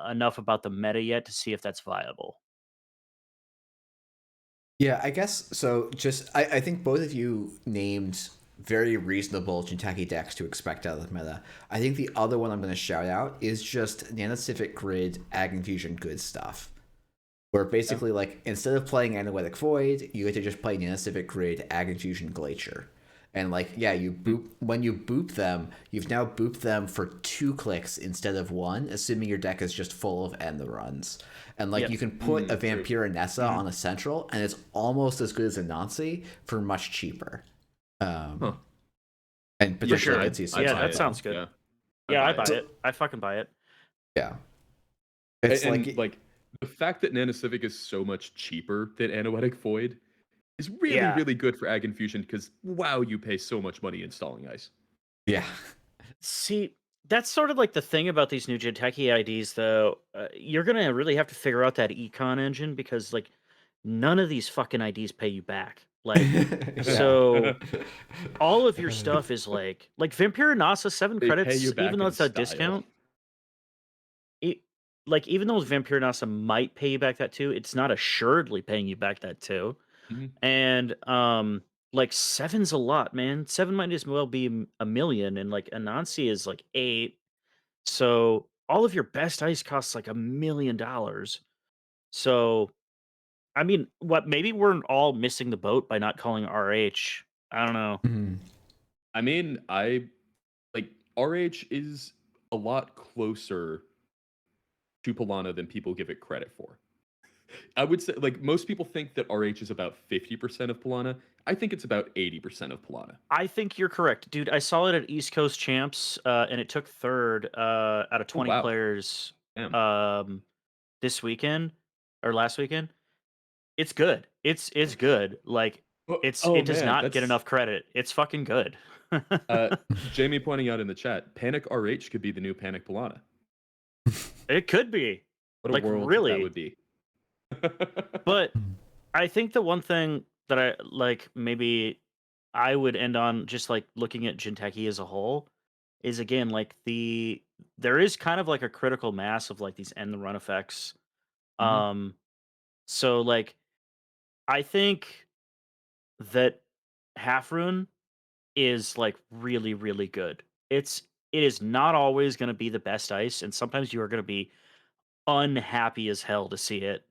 Speaker 4: enough about the meta yet to see if that's viable.
Speaker 1: Yeah, I guess so. I think both of you named very reasonable Jinteki decks to expect out of the meta. I think the other one I'm going to shout out is just Nanocivic Grid Ag Infusion good stuff. Where
Speaker 2: Yeah.
Speaker 1: basically, like, instead of playing Analytic Void, you get to just play Nanocivic Grid Ag Infusion Glacier. And, like, yeah,
Speaker 2: Mm,
Speaker 1: when you boop them, you've now booped them for 2 clicks instead of 1, assuming your deck is just full of end the runs. And, like,
Speaker 4: Yep.
Speaker 1: you can put a
Speaker 2: true.
Speaker 1: Vampirinasa on a central, and it's almost as good as a Nancy for much cheaper.
Speaker 2: Huh.
Speaker 1: Um, and
Speaker 4: For
Speaker 1: potentially
Speaker 4: sure.
Speaker 1: gets you some
Speaker 2: I'd
Speaker 4: Yeah,
Speaker 2: buy
Speaker 1: time
Speaker 4: that
Speaker 2: it.
Speaker 4: sounds
Speaker 1: bomb.
Speaker 4: good.
Speaker 2: Yeah, I'd
Speaker 4: Yeah, I
Speaker 2: buy
Speaker 4: buy
Speaker 2: it.
Speaker 4: it. I fucking buy it.
Speaker 1: Yeah. It's
Speaker 2: And
Speaker 1: like,
Speaker 2: like the fact that Nano Civic is so much cheaper than Anoetic Void is really,
Speaker 4: Yeah.
Speaker 2: really good for Ag Infusion because wow, you pay so much money installing ice.
Speaker 1: yeah.
Speaker 4: See, that's sort of like the thing about these new Jinteki IDs, though. You're gonna really have to figure out that econ engine, because like none of these fucking IDs pay you back. Like,
Speaker 1: Yeah.
Speaker 4: so all of your stuff is like Vampirinasa 7
Speaker 2: They pay you
Speaker 4: credits, even
Speaker 2: back
Speaker 4: though
Speaker 2: in
Speaker 4: it's a
Speaker 2: style.
Speaker 4: discount. It, like, even though Vampirinasa might pay you back that too, it's not assuredly paying you back that too.
Speaker 2: Mhm.
Speaker 4: And like 7's a lot, man. 7 might as well be a million, and like Anansi is like 8. So all of your best ice costs like $1 million. So I mean, what, maybe we're all missing the boat by not calling RH. I don't know.
Speaker 1: Mhm.
Speaker 2: I mean, I like RH is a lot closer to Polana than people give it credit for. I would say, like, most people think that RH is about 50% of Polana. I think it's about 80% of Polana.
Speaker 4: I think you're correct, dude. I saw it at East Coast Champs, and it took third out of
Speaker 2: Oh
Speaker 4: 20
Speaker 2: wow,
Speaker 4: players
Speaker 2: damn.
Speaker 4: um, this weekend or last weekend. It's good. It's good. Like,
Speaker 2: Oh
Speaker 4: it does
Speaker 2: man,
Speaker 4: not get
Speaker 2: that's
Speaker 4: enough credit. It's fucking good.
Speaker 2: uh Jamie pointing out in the chat. Panic RH could be the new Panic Polana.
Speaker 4: It could be.
Speaker 2: What a
Speaker 4: Like,
Speaker 2: world that
Speaker 4: really.
Speaker 2: would be.
Speaker 4: But I think the one thing that I like maybe I would end on just like looking at Jinteki as a whole is again like there is kind of like a critical mass of like these end the run effects.
Speaker 2: Hmm.
Speaker 4: Um so like I think that half rune is like really really good. It is not always going to be the best ice and sometimes you are going to be unhappy as hell to see it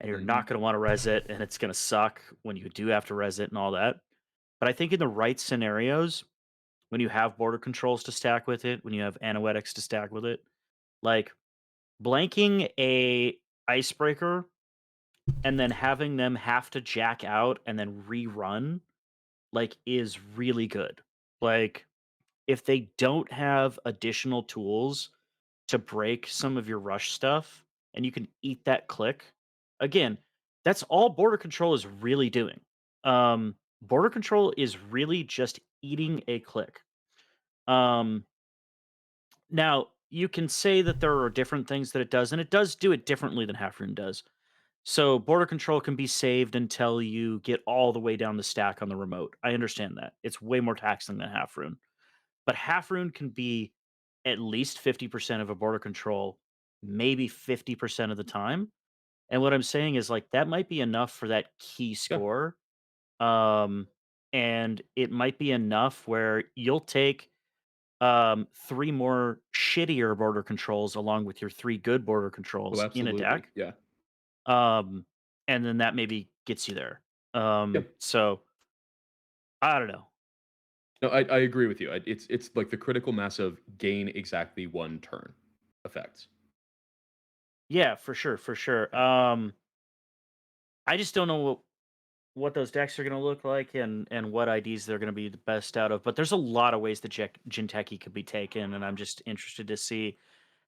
Speaker 4: and you're
Speaker 2: Hmm.
Speaker 4: not going to want to res it and it's going to suck when you do have to res it and all that. But I think in the right scenarios, when you have border controls to stack with it, when you have anoetics to stack with it, like blanking a icebreaker and then having them have to jack out and then rerun like is really good. Like if they don't have additional tools to break some of your rush stuff and you can eat that click, again, that's all border control is really doing. Border control is really just eating a click. Um, Now, you can say that there are different things that it does, and it does do it differently than Half Rune does. So, border control can be saved until you get all the way down the stack on the remote. I understand that. It's way more taxing than Half Rune. But Half Rune can be at least 50% of a border control, maybe 50% of the time. And what I'm saying is, like, that might be enough for that key
Speaker 2: Yeah,
Speaker 4: score. Um, and it might be enough where you'll take 3 more shittier border controls along with your 3 good border
Speaker 2: oh,
Speaker 4: controls in a
Speaker 2: absolutely.
Speaker 4: deck,
Speaker 2: Yeah,
Speaker 4: um, and then that maybe gets you there.
Speaker 2: yeah.
Speaker 4: So I don't know.
Speaker 2: No, I agree with you. It's like the critical mass of gain exactly one turn effects.
Speaker 4: Yeah, for sure, for sure.
Speaker 2: Yeah.
Speaker 4: I just don't know what those decks are gonna look like and what IDs they're gonna be the best out of, but there's a lot of ways that Jinteki could be taken, and I'm just interested to see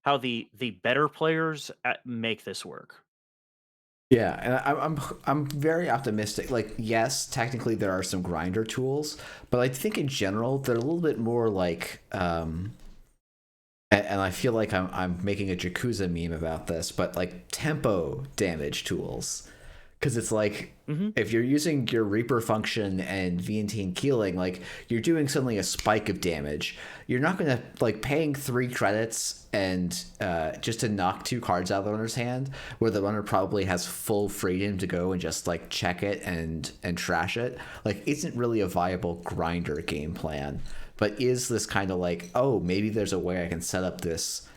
Speaker 4: how the better players make this work.
Speaker 1: Yeah, and I'm very optimistic. Like, yes, technically there are some grinder tools, but I think in general they're a little bit more like and I feel like I'm making a Yakuza meme about this, but like tempo damage tools, because it's like
Speaker 4: Mhm.
Speaker 1: if you're using your Reaper function and VNT and Keeling, like you're doing suddenly a spike of damage. You're not gonna like paying 3 credits and just to knock 2 cards out of the runner's hand, where the runner probably has full freedom to go and just like check it and trash it. Like, isn't really a viable grinder game plan. But is this kind of like, oh, maybe there's a way I can set up this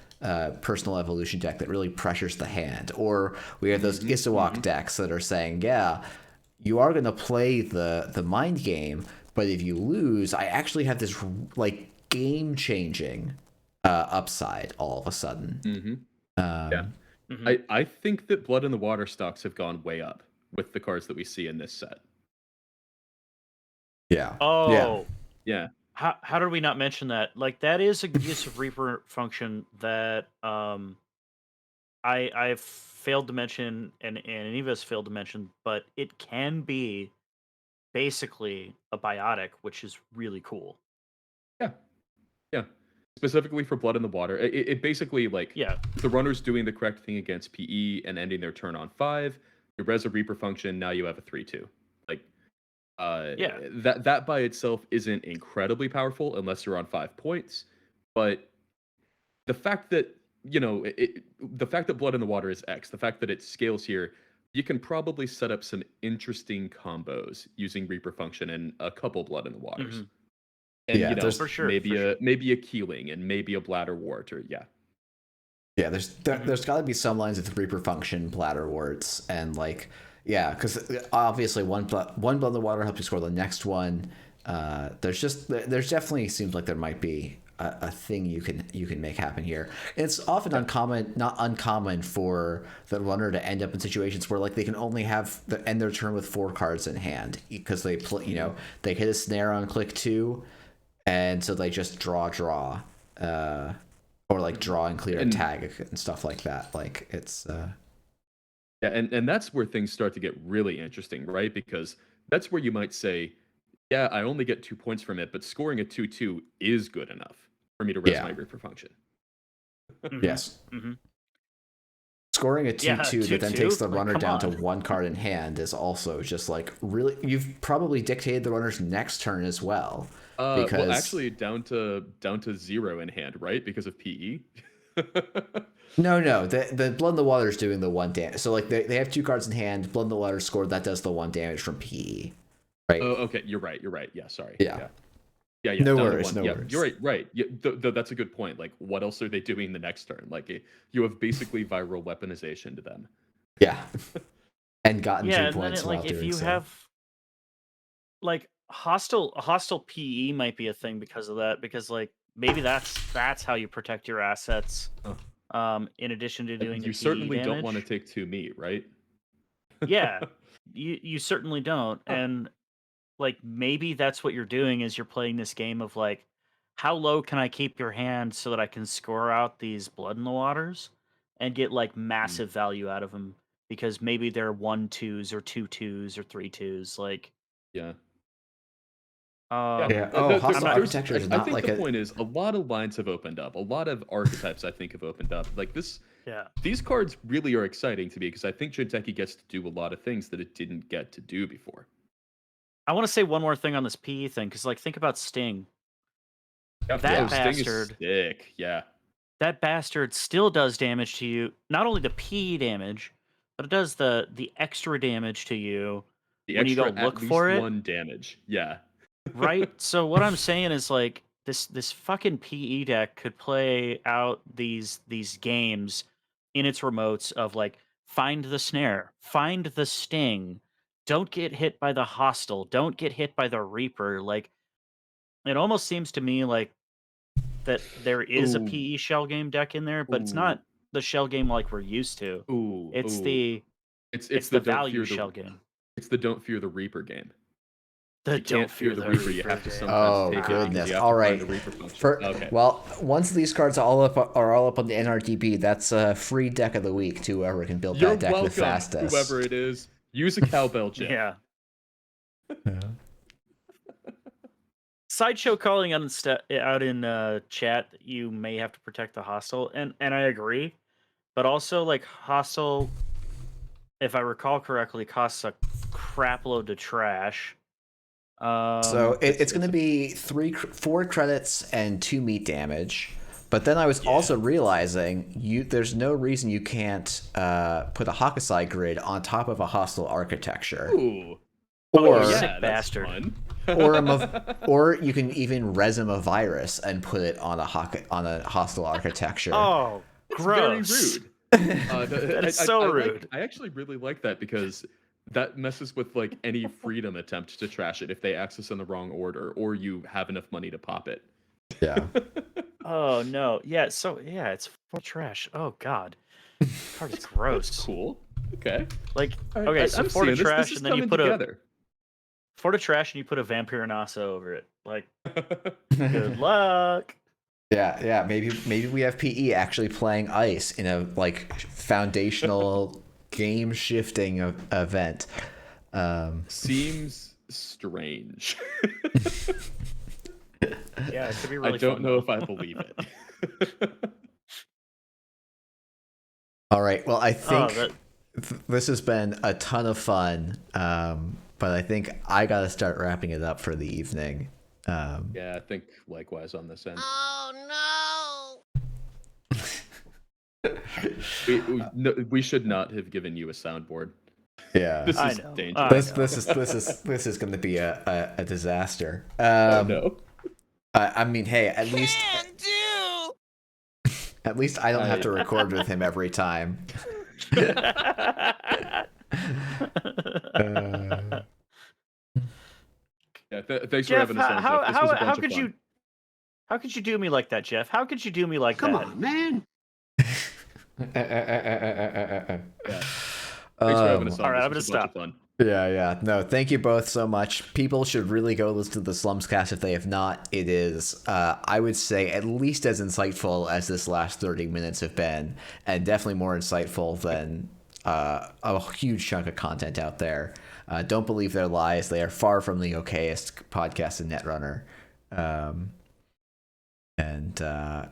Speaker 1: personal evolution deck that really pressures the hand? Or we have those
Speaker 2: Hmm.
Speaker 1: Isawok
Speaker 2: Hmm.
Speaker 1: decks that are saying, yeah, you are going to play the mind game, but if you lose, I actually have this like game changing upside all of a sudden.
Speaker 2: Hmm. Yeah.
Speaker 1: Um,
Speaker 4: Mhm.
Speaker 2: I think that Blood in the Water stocks have gone way up with the cards that we see in this set.
Speaker 1: yeah, yeah,
Speaker 4: Oh,
Speaker 2: Yeah.
Speaker 4: how did we not mention that? Like that is a use of Reaper function that I've failed to mention and Eva's failed to mention, but it can be basically a biotic, which is really cool.
Speaker 2: Yeah. Yeah. Specifically for Blood in the Water, it basically like
Speaker 4: Yeah.
Speaker 2: if the runner's doing the correct thing against PE and ending their turn on 5, you res a Reaper function, now you have a 3/2. Like
Speaker 4: Yeah.
Speaker 2: that by itself isn't incredibly powerful unless you're on 5 points, but the fact that the fact that Blood in the Water is X, the fact that it scales here, you can probably set up some interesting combos using Reaper function and a couple Blood in the Waters,
Speaker 4: Mhm.
Speaker 2: and
Speaker 1: yeah. There's
Speaker 4: For sure, for sure.
Speaker 2: maybe a Keeling and maybe a Bladder Wart, or yeah.
Speaker 1: Yeah,
Speaker 4: Mhm.
Speaker 1: there's got to be some lines with Reaper function, bladder warts, and like yeah, because obviously one blood in the water helps you score the next one. There's definitely seems like there might be a thing you can make happen here. It's often
Speaker 2: Yeah.
Speaker 1: not uncommon for the runner to end up in situations where like they can only end their turn with 4 cards in hand because they play
Speaker 2: Mhm.
Speaker 1: they hit a snare on click 2, and so they just draw. Uh, or like
Speaker 2: Mhm.
Speaker 1: draw and clear a
Speaker 2: And
Speaker 1: tag and stuff like that. Like it's
Speaker 2: yeah, and that's where things start to get really interesting, right? Because that's where you might say, yeah, I only get 2 points from it, but scoring a 2/2 is good enough for me to res
Speaker 1: yeah,
Speaker 2: my Reaper function.
Speaker 4: Mhm.
Speaker 1: yes.
Speaker 4: Mhm.
Speaker 1: Scoring a 2-2 that then
Speaker 4: 2-2?
Speaker 1: takes the
Speaker 4: Like,
Speaker 1: runner
Speaker 4: come
Speaker 1: down to
Speaker 4: on.
Speaker 1: 1 card in hand is also just like really. You've probably dictated the runner's next turn as well.
Speaker 2: Well,
Speaker 1: Because
Speaker 2: actually, down to 0 in hand, right? Because of PE.
Speaker 1: no, the Blood in the Water is doing the 1 damage. So like they have 2 cards in hand. Blood in the Water scored that does the 1 damage from PE, right?
Speaker 2: Oh, okay. You're right. Yeah. Sorry.
Speaker 1: Yeah.
Speaker 2: Yeah.
Speaker 1: No
Speaker 2: down to
Speaker 1: worries,
Speaker 2: 1.
Speaker 1: no
Speaker 2: Yeah,
Speaker 1: worries.
Speaker 2: you're right. Right. Yeah, that's a good point. Like, what else are they doing the next turn? Like, you have basically viral weaponization to them.
Speaker 1: Yeah, and gotten 2
Speaker 4: Yeah, and then
Speaker 1: points
Speaker 4: it,
Speaker 1: while
Speaker 4: like if
Speaker 1: doing
Speaker 4: you
Speaker 1: so.
Speaker 4: have like hostile PE might be a thing because of that, because like maybe that's how you protect your assets. In addition to doing the
Speaker 2: You
Speaker 4: PE
Speaker 2: certainly
Speaker 4: damage.
Speaker 2: don't want to take 2 meat, right?
Speaker 4: Yeah, you certainly don't, and like maybe that's what you're doing is you're playing this game of like, how low can I keep your hand so that I can score out these Blood in the Waters and get like massive value out of them, because maybe they're 1/2s or 2/2s or 3/2s. Like,
Speaker 2: Yeah.
Speaker 1: Yeah.
Speaker 2: I'm
Speaker 1: Hostile architecture is
Speaker 2: I
Speaker 1: not
Speaker 2: think
Speaker 1: like
Speaker 2: the
Speaker 1: a.
Speaker 2: point is a lot of lines have opened up. A lot of archetypes I think have opened up. Like this,
Speaker 4: yeah.
Speaker 2: these cards really are exciting to me because I think Jinteki gets to do a lot of things that it didn't get to do before.
Speaker 4: I want to say one more thing on this PE thing, because like think about Sting.
Speaker 2: Yeah.
Speaker 4: That
Speaker 2: Sting is
Speaker 4: bastard.
Speaker 2: sick. Yeah.
Speaker 4: That bastard still does damage to you. Not only the PE damage, but it does the extra damage to you
Speaker 2: The
Speaker 4: when you go
Speaker 2: extra at
Speaker 4: look
Speaker 2: least
Speaker 4: for it.
Speaker 2: 1 damage. Yeah.
Speaker 4: Right? So what I'm saying is like this fucking PE deck could play out these games in its remotes of like, find the snare, find the sting, don't get hit by the hostile, don't get hit by the reaper. Like, it almost seems to me like that there is a
Speaker 2: Ooh.
Speaker 4: PE shell game deck in there, but it's
Speaker 2: Ooh.
Speaker 4: not the shell game like we're used to. It's the
Speaker 2: It's
Speaker 4: the
Speaker 2: the don't
Speaker 4: value
Speaker 2: fear
Speaker 4: shell
Speaker 2: the
Speaker 4: game.
Speaker 2: it's the don't fear the Reaper game.
Speaker 4: The
Speaker 2: You can't fear the Reaper. You have to
Speaker 4: game.
Speaker 2: sometimes
Speaker 1: Oh
Speaker 2: take it because
Speaker 1: goodness!
Speaker 2: you have
Speaker 1: All
Speaker 2: to
Speaker 1: right.
Speaker 2: find the Reaper function.
Speaker 1: For
Speaker 2: Okay.
Speaker 1: well, once these cards are all up on the NRDB, that's a free deck of the week to whoever can build
Speaker 2: You're
Speaker 1: that deck the
Speaker 2: welcome,
Speaker 1: fastest.
Speaker 2: whoever it is. Use a cowbell, Jeff.
Speaker 4: Yeah.
Speaker 1: Yeah.
Speaker 4: Sideshow calling out in chat that you may have to protect the hostile, and I agree, but also like hostile, if I recall correctly, costs a crap load to trash.
Speaker 1: So it's going to be 4 credits and 2 meat damage. But then I was also realizing there's no reason you can't put a Hakusai grid on top of a hostile architecture.
Speaker 2: Ooh.
Speaker 1: Or
Speaker 4: you sick
Speaker 2: that's
Speaker 4: bastard.
Speaker 2: fun.
Speaker 1: or you can even resin a virus and put it on a hostile architecture.
Speaker 4: Oh,
Speaker 2: It's
Speaker 4: gross.
Speaker 2: very rude.
Speaker 4: That is so rude.
Speaker 2: I actually really like that because that messes with like any freedom attempt to trash it if they access in the wrong order or you have enough money to pop it.
Speaker 1: Yeah.
Speaker 4: Oh no. Yeah, so yeah, it's full trash. Oh god. Card is gross.
Speaker 2: That's cool. Okay.
Speaker 4: Like,
Speaker 2: All right,
Speaker 4: okay, so
Speaker 2: I'm
Speaker 4: 4 to
Speaker 2: seeing
Speaker 4: trash,
Speaker 2: this is
Speaker 4: and then you
Speaker 2: coming
Speaker 4: put
Speaker 2: together.
Speaker 4: 4 to trash, and you put a Vampirinasa over it. Like, good luck.
Speaker 1: Yeah. Maybe we have PE actually playing ice in a like foundational game shifting event.
Speaker 2: Seems strange.
Speaker 4: Yeah, it could be really
Speaker 2: I don't
Speaker 4: fun,
Speaker 2: know
Speaker 4: though.
Speaker 2: if I believe it.
Speaker 1: All right. Well, I think
Speaker 4: that-
Speaker 1: this has been a ton of fun. But I think I got to start wrapping it up for the evening.
Speaker 2: Yeah, I think likewise on this end.
Speaker 5: Oh
Speaker 2: We should not have given you a soundboard.
Speaker 1: Yeah.
Speaker 2: This
Speaker 4: I
Speaker 2: is
Speaker 4: know.
Speaker 2: dangerous.
Speaker 1: This is going to be a disaster.
Speaker 2: Oh, no.
Speaker 1: I mean, hey, at
Speaker 5: no!
Speaker 1: least
Speaker 5: Can do!
Speaker 1: at least I don't have to record with him every time.
Speaker 2: Yeah, thanks for
Speaker 4: Jeff,
Speaker 2: having us on. Jeff. This was a bunch
Speaker 4: how
Speaker 2: of
Speaker 4: could
Speaker 2: fun.
Speaker 4: how could you do me like that, Jeff? How could you do me like
Speaker 3: Come
Speaker 4: that?
Speaker 3: on, man.
Speaker 2: Yeah. Thanks for having us on.
Speaker 4: All right, I'm
Speaker 2: This
Speaker 4: gonna
Speaker 2: was a bunch
Speaker 4: stop.
Speaker 2: of fun.
Speaker 1: Yeah. No, thank you both so much. People should really go listen to the Slumscast if they have not. It is, I would say, at least as insightful as this last 30 minutes have been, and definitely more insightful than a huge chunk of content out there. Don't believe their lies. They are far from the okayest podcast in Netrunner.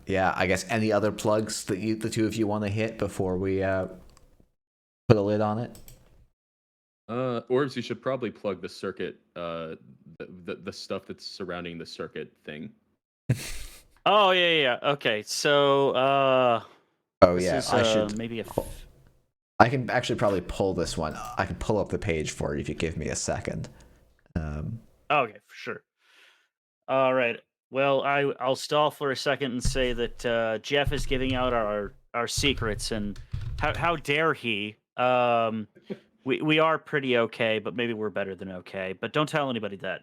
Speaker 1: Yeah, I guess any other plugs that the two of you want to hit before we Put a lid on it.
Speaker 2: Orbs, you should probably plug the circuit, the stuff that's surrounding the circuit thing.
Speaker 4: Oh yeah. Okay, so
Speaker 1: Oh
Speaker 4: this
Speaker 1: yeah,
Speaker 4: is
Speaker 1: I should.
Speaker 4: maybe a.
Speaker 1: I can actually probably pull this one. I can pull up the page for you if you give me a second.
Speaker 4: Okay, for sure. All right. Well, I'll stall for a second and say that Jeff is giving out our secrets, and how dare he? We are pretty okay, but maybe we're better than okay. But don't tell anybody that.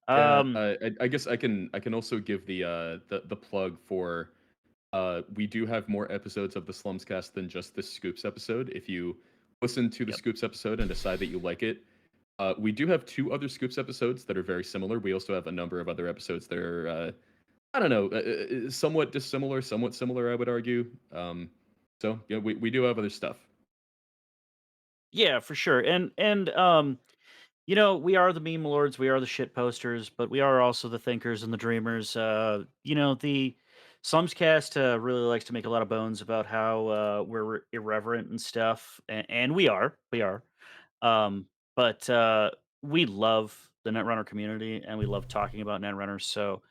Speaker 2: Yeah,
Speaker 4: Um,
Speaker 2: I guess I can also give the plug for we do have more episodes of the Slumscast than just this Scoops episode. If you listen to the
Speaker 4: Yep.
Speaker 2: Scoops episode and decide that you like it, we do have 2 other Scoops episodes that are very similar. We also have a number of other episodes that are I don't know, somewhat dissimilar, somewhat similar, I would argue. So yeah, we do have other stuff.
Speaker 4: yeah, for sure. And we are the meme lords, we are the shit posters, but we are also the thinkers and the dreamers. The Slumscast really likes to make a lot of bones about how we're irreverent and stuff, and we are. Um, but we love the Netrunner community, and we love talking about Netrunners. So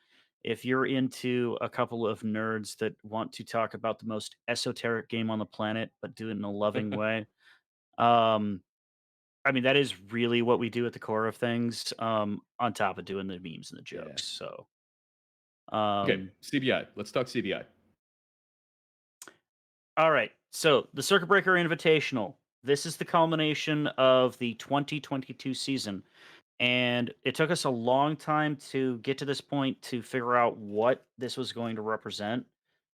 Speaker 4: if you're into a couple of nerds that want to talk about the most esoteric game on the planet, but do it in a loving way, um, I mean, that is really what we do at the core of things, on top of doing the memes and the
Speaker 2: Yeah.
Speaker 4: jokes. So,
Speaker 2: Okay,
Speaker 4: um,
Speaker 2: CBI. Let's talk CBI.
Speaker 4: all right. So, the Circuit Breaker Invitational. This is the culmination of the 2022 season. And it took us a long time to get to this point to figure out what this was going to represent,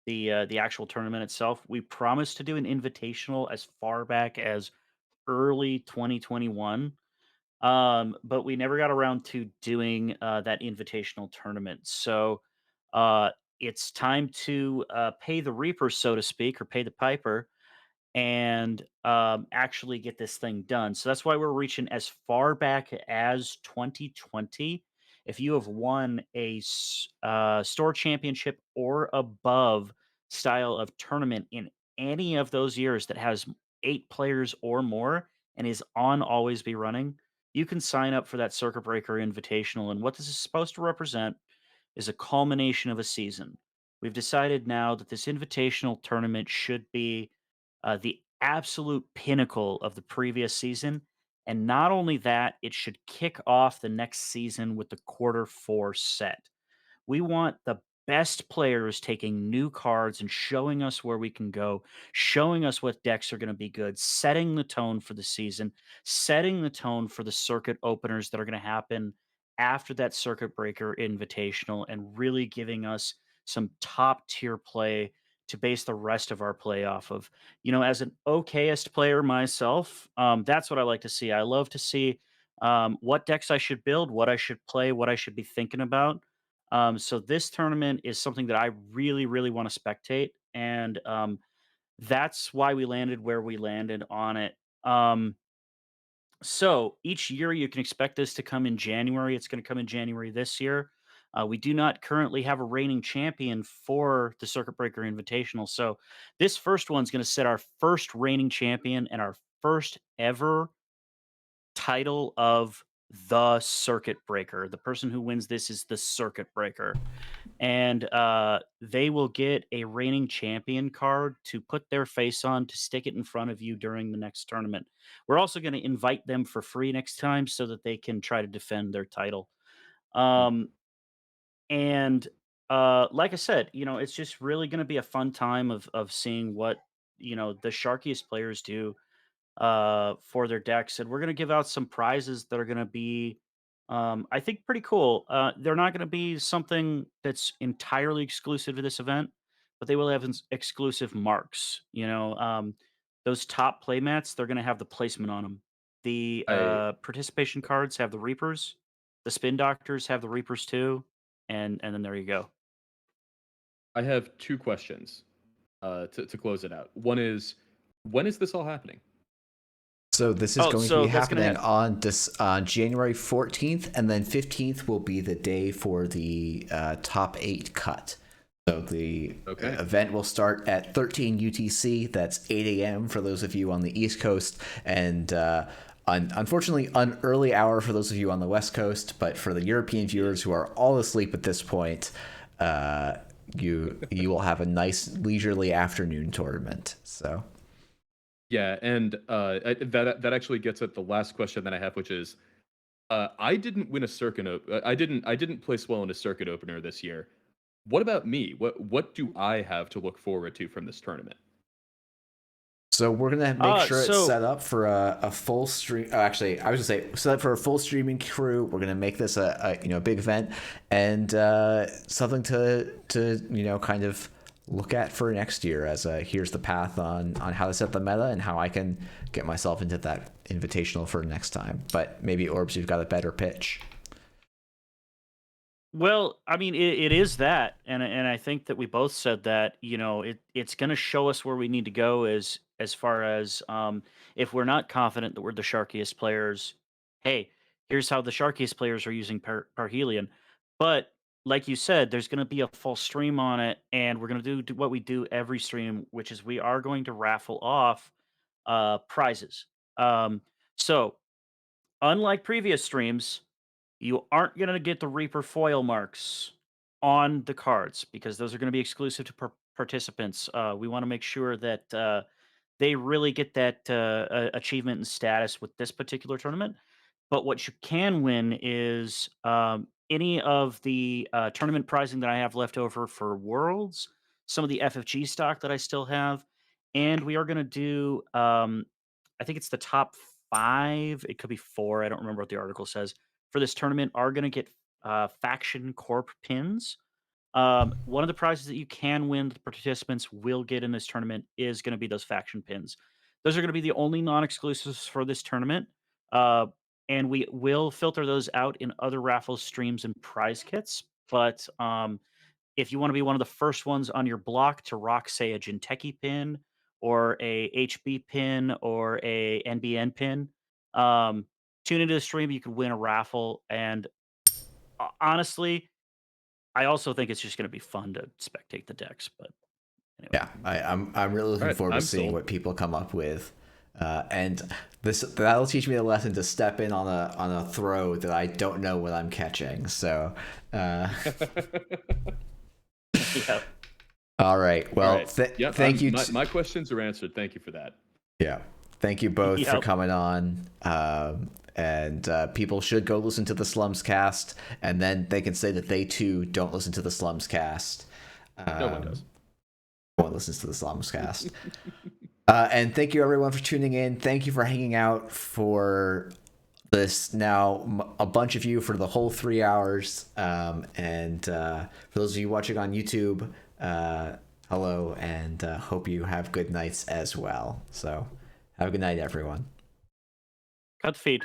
Speaker 4: the actual tournament itself. We promised to do an invitational as far back as early 2021. But we never got around to doing that invitational tournament. So uh, it's time to pay the reaper, so to speak, or pay the piper, and actually get this thing done. So that's why we're reaching as far back as 2020. If you have won a store championship or above style of tournament in any of those years that has 8 players or more and is on Always Be Running, you can sign up for that Circuit Breaker Invitational. And what this is supposed to represent is a culmination of a season. We've decided now that this invitational tournament should be the absolute pinnacle of the previous season. And not only that, it should kick off the next season with the quarter 4 set. We want the best players taking new cards and showing us where we can go, showing us what decks are going to be good, setting the tone for the season, setting the tone for the circuit openers that are going to happen after that circuit breaker invitational, and really giving us some top tier play to base the rest of our play off of. As an okayest player myself, that's what I like to see. I love to see what decks I should build, what I should play, what I should be thinking about. So this tournament is something that I really, really want to spectate, and that's why we landed where we landed on it. So each year you can expect this to come in January. It's going to come in January this year. We do not currently have a reigning champion for the Circuit Breaker Invitational. So this first one's going to set our first reigning champion and our first ever title of the Circuit Breaker. The person who wins this is the Circuit Breaker, and they will get a reigning champion card to put their face on to stick it in front of you during the next tournament. We're also going to invite them for free next time so that they can try to defend their title. Um, and like I said, it's just really going to be a fun time of seeing what the sharkiest players do for their decks, and we're going to give out some prizes that are going to be, I think, pretty cool. They're not going to be something that's entirely exclusive to this event, but they will have exclusive marks. Those top playmats, they're going to have the placement on them. The
Speaker 2: I
Speaker 4: participation cards have the Reapers. The Spin Doctors have the Reapers too, and then there you go.
Speaker 2: I have 2 questions to close it out. One is, when is this all happening?
Speaker 1: So this is
Speaker 4: Oh,
Speaker 1: going to be
Speaker 4: so that's going to
Speaker 1: happening
Speaker 4: have.
Speaker 1: on January 14th, and then 15th will be the day for the top 8 cut. So the
Speaker 2: Okay.
Speaker 1: event will start at 13 UTC. That's 8 a.m. for those of you on the East Coast, and unfortunately, an early hour for those of you on the West Coast. But for the European viewers who are all asleep at this point, you will have a nice leisurely afternoon tournament. So.
Speaker 2: Yeah, and that actually gets at the last question that I have, which is, I didn't win a I didn't place well in a circuit opener this year. What about me? What do I have to look forward to from this tournament?
Speaker 1: So we're gonna make sure it's
Speaker 4: So
Speaker 1: set up for a full stream. Oh, actually, I was gonna say set up for a full streaming crew. We're gonna make this a big event and something to kind of look at for next year. As here's the path on how to set the meta and how I can get myself into that invitational for next time. But maybe Orbs, you've got a better pitch.
Speaker 4: Well, I mean, it is that, and I think that we both said that. It's going to show us where we need to go as far as if we're not confident that we're the sharkiest players. Hey, here's how the sharkiest players are using Parhelion. But like you said, there's going to be a full stream on it, and we're going to do what we do every stream, which is we are going to raffle off prizes. So unlike previous streams, you aren't going to get the Reaper foil marks on the cards because those are going to be exclusive to participants. We want to make sure that they really get that achievement and status with this particular tournament. But what you can win is any of the tournament pricing that I have left over for Worlds, some of the FFG stock that I still have, and we are going to do, I think it's the top 5, it could be 4, I don't remember what the article says, for this tournament are going to get Faction Corp pins. One of the prizes that you can win, the participants will get in this tournament, is going to be those faction pins. Those are going to be the only non-exclusives for this tournament, and we will filter those out in other raffles, streams, and prize kits. But if you want to be one of the first ones on your block to rock, say, a Jinteki pin or a HB pin or a NBN pin, tune into the stream. You could win a raffle, and honestly, I also think it's just going to be fun to spectate the decks. But anyway,
Speaker 1: Yeah, I'm really looking
Speaker 2: All right,
Speaker 1: forward to
Speaker 2: I'm
Speaker 1: seeing
Speaker 2: sold.
Speaker 1: what people come up with, and that'll teach me a lesson to step in on a throw that I don't know what I'm catching. So,
Speaker 4: yeah.
Speaker 1: all right. Well,
Speaker 2: All right. Yep,
Speaker 1: thank you.
Speaker 2: My questions are answered. Thank you for that.
Speaker 1: Yeah, thank you both for
Speaker 4: Yep.
Speaker 1: coming on. And people should go listen to the Slums Cast, and then they can say that they too don't listen to the Slums Cast.
Speaker 2: No one does.
Speaker 1: No one listens to the Slums Cast. And thank you everyone for tuning in. Thank you for hanging out for this now a bunch of you for the whole 3 hours. And for those of you watching on YouTube, hello, and hope you have good nights as well. So have a good night, everyone.
Speaker 4: Cut feed.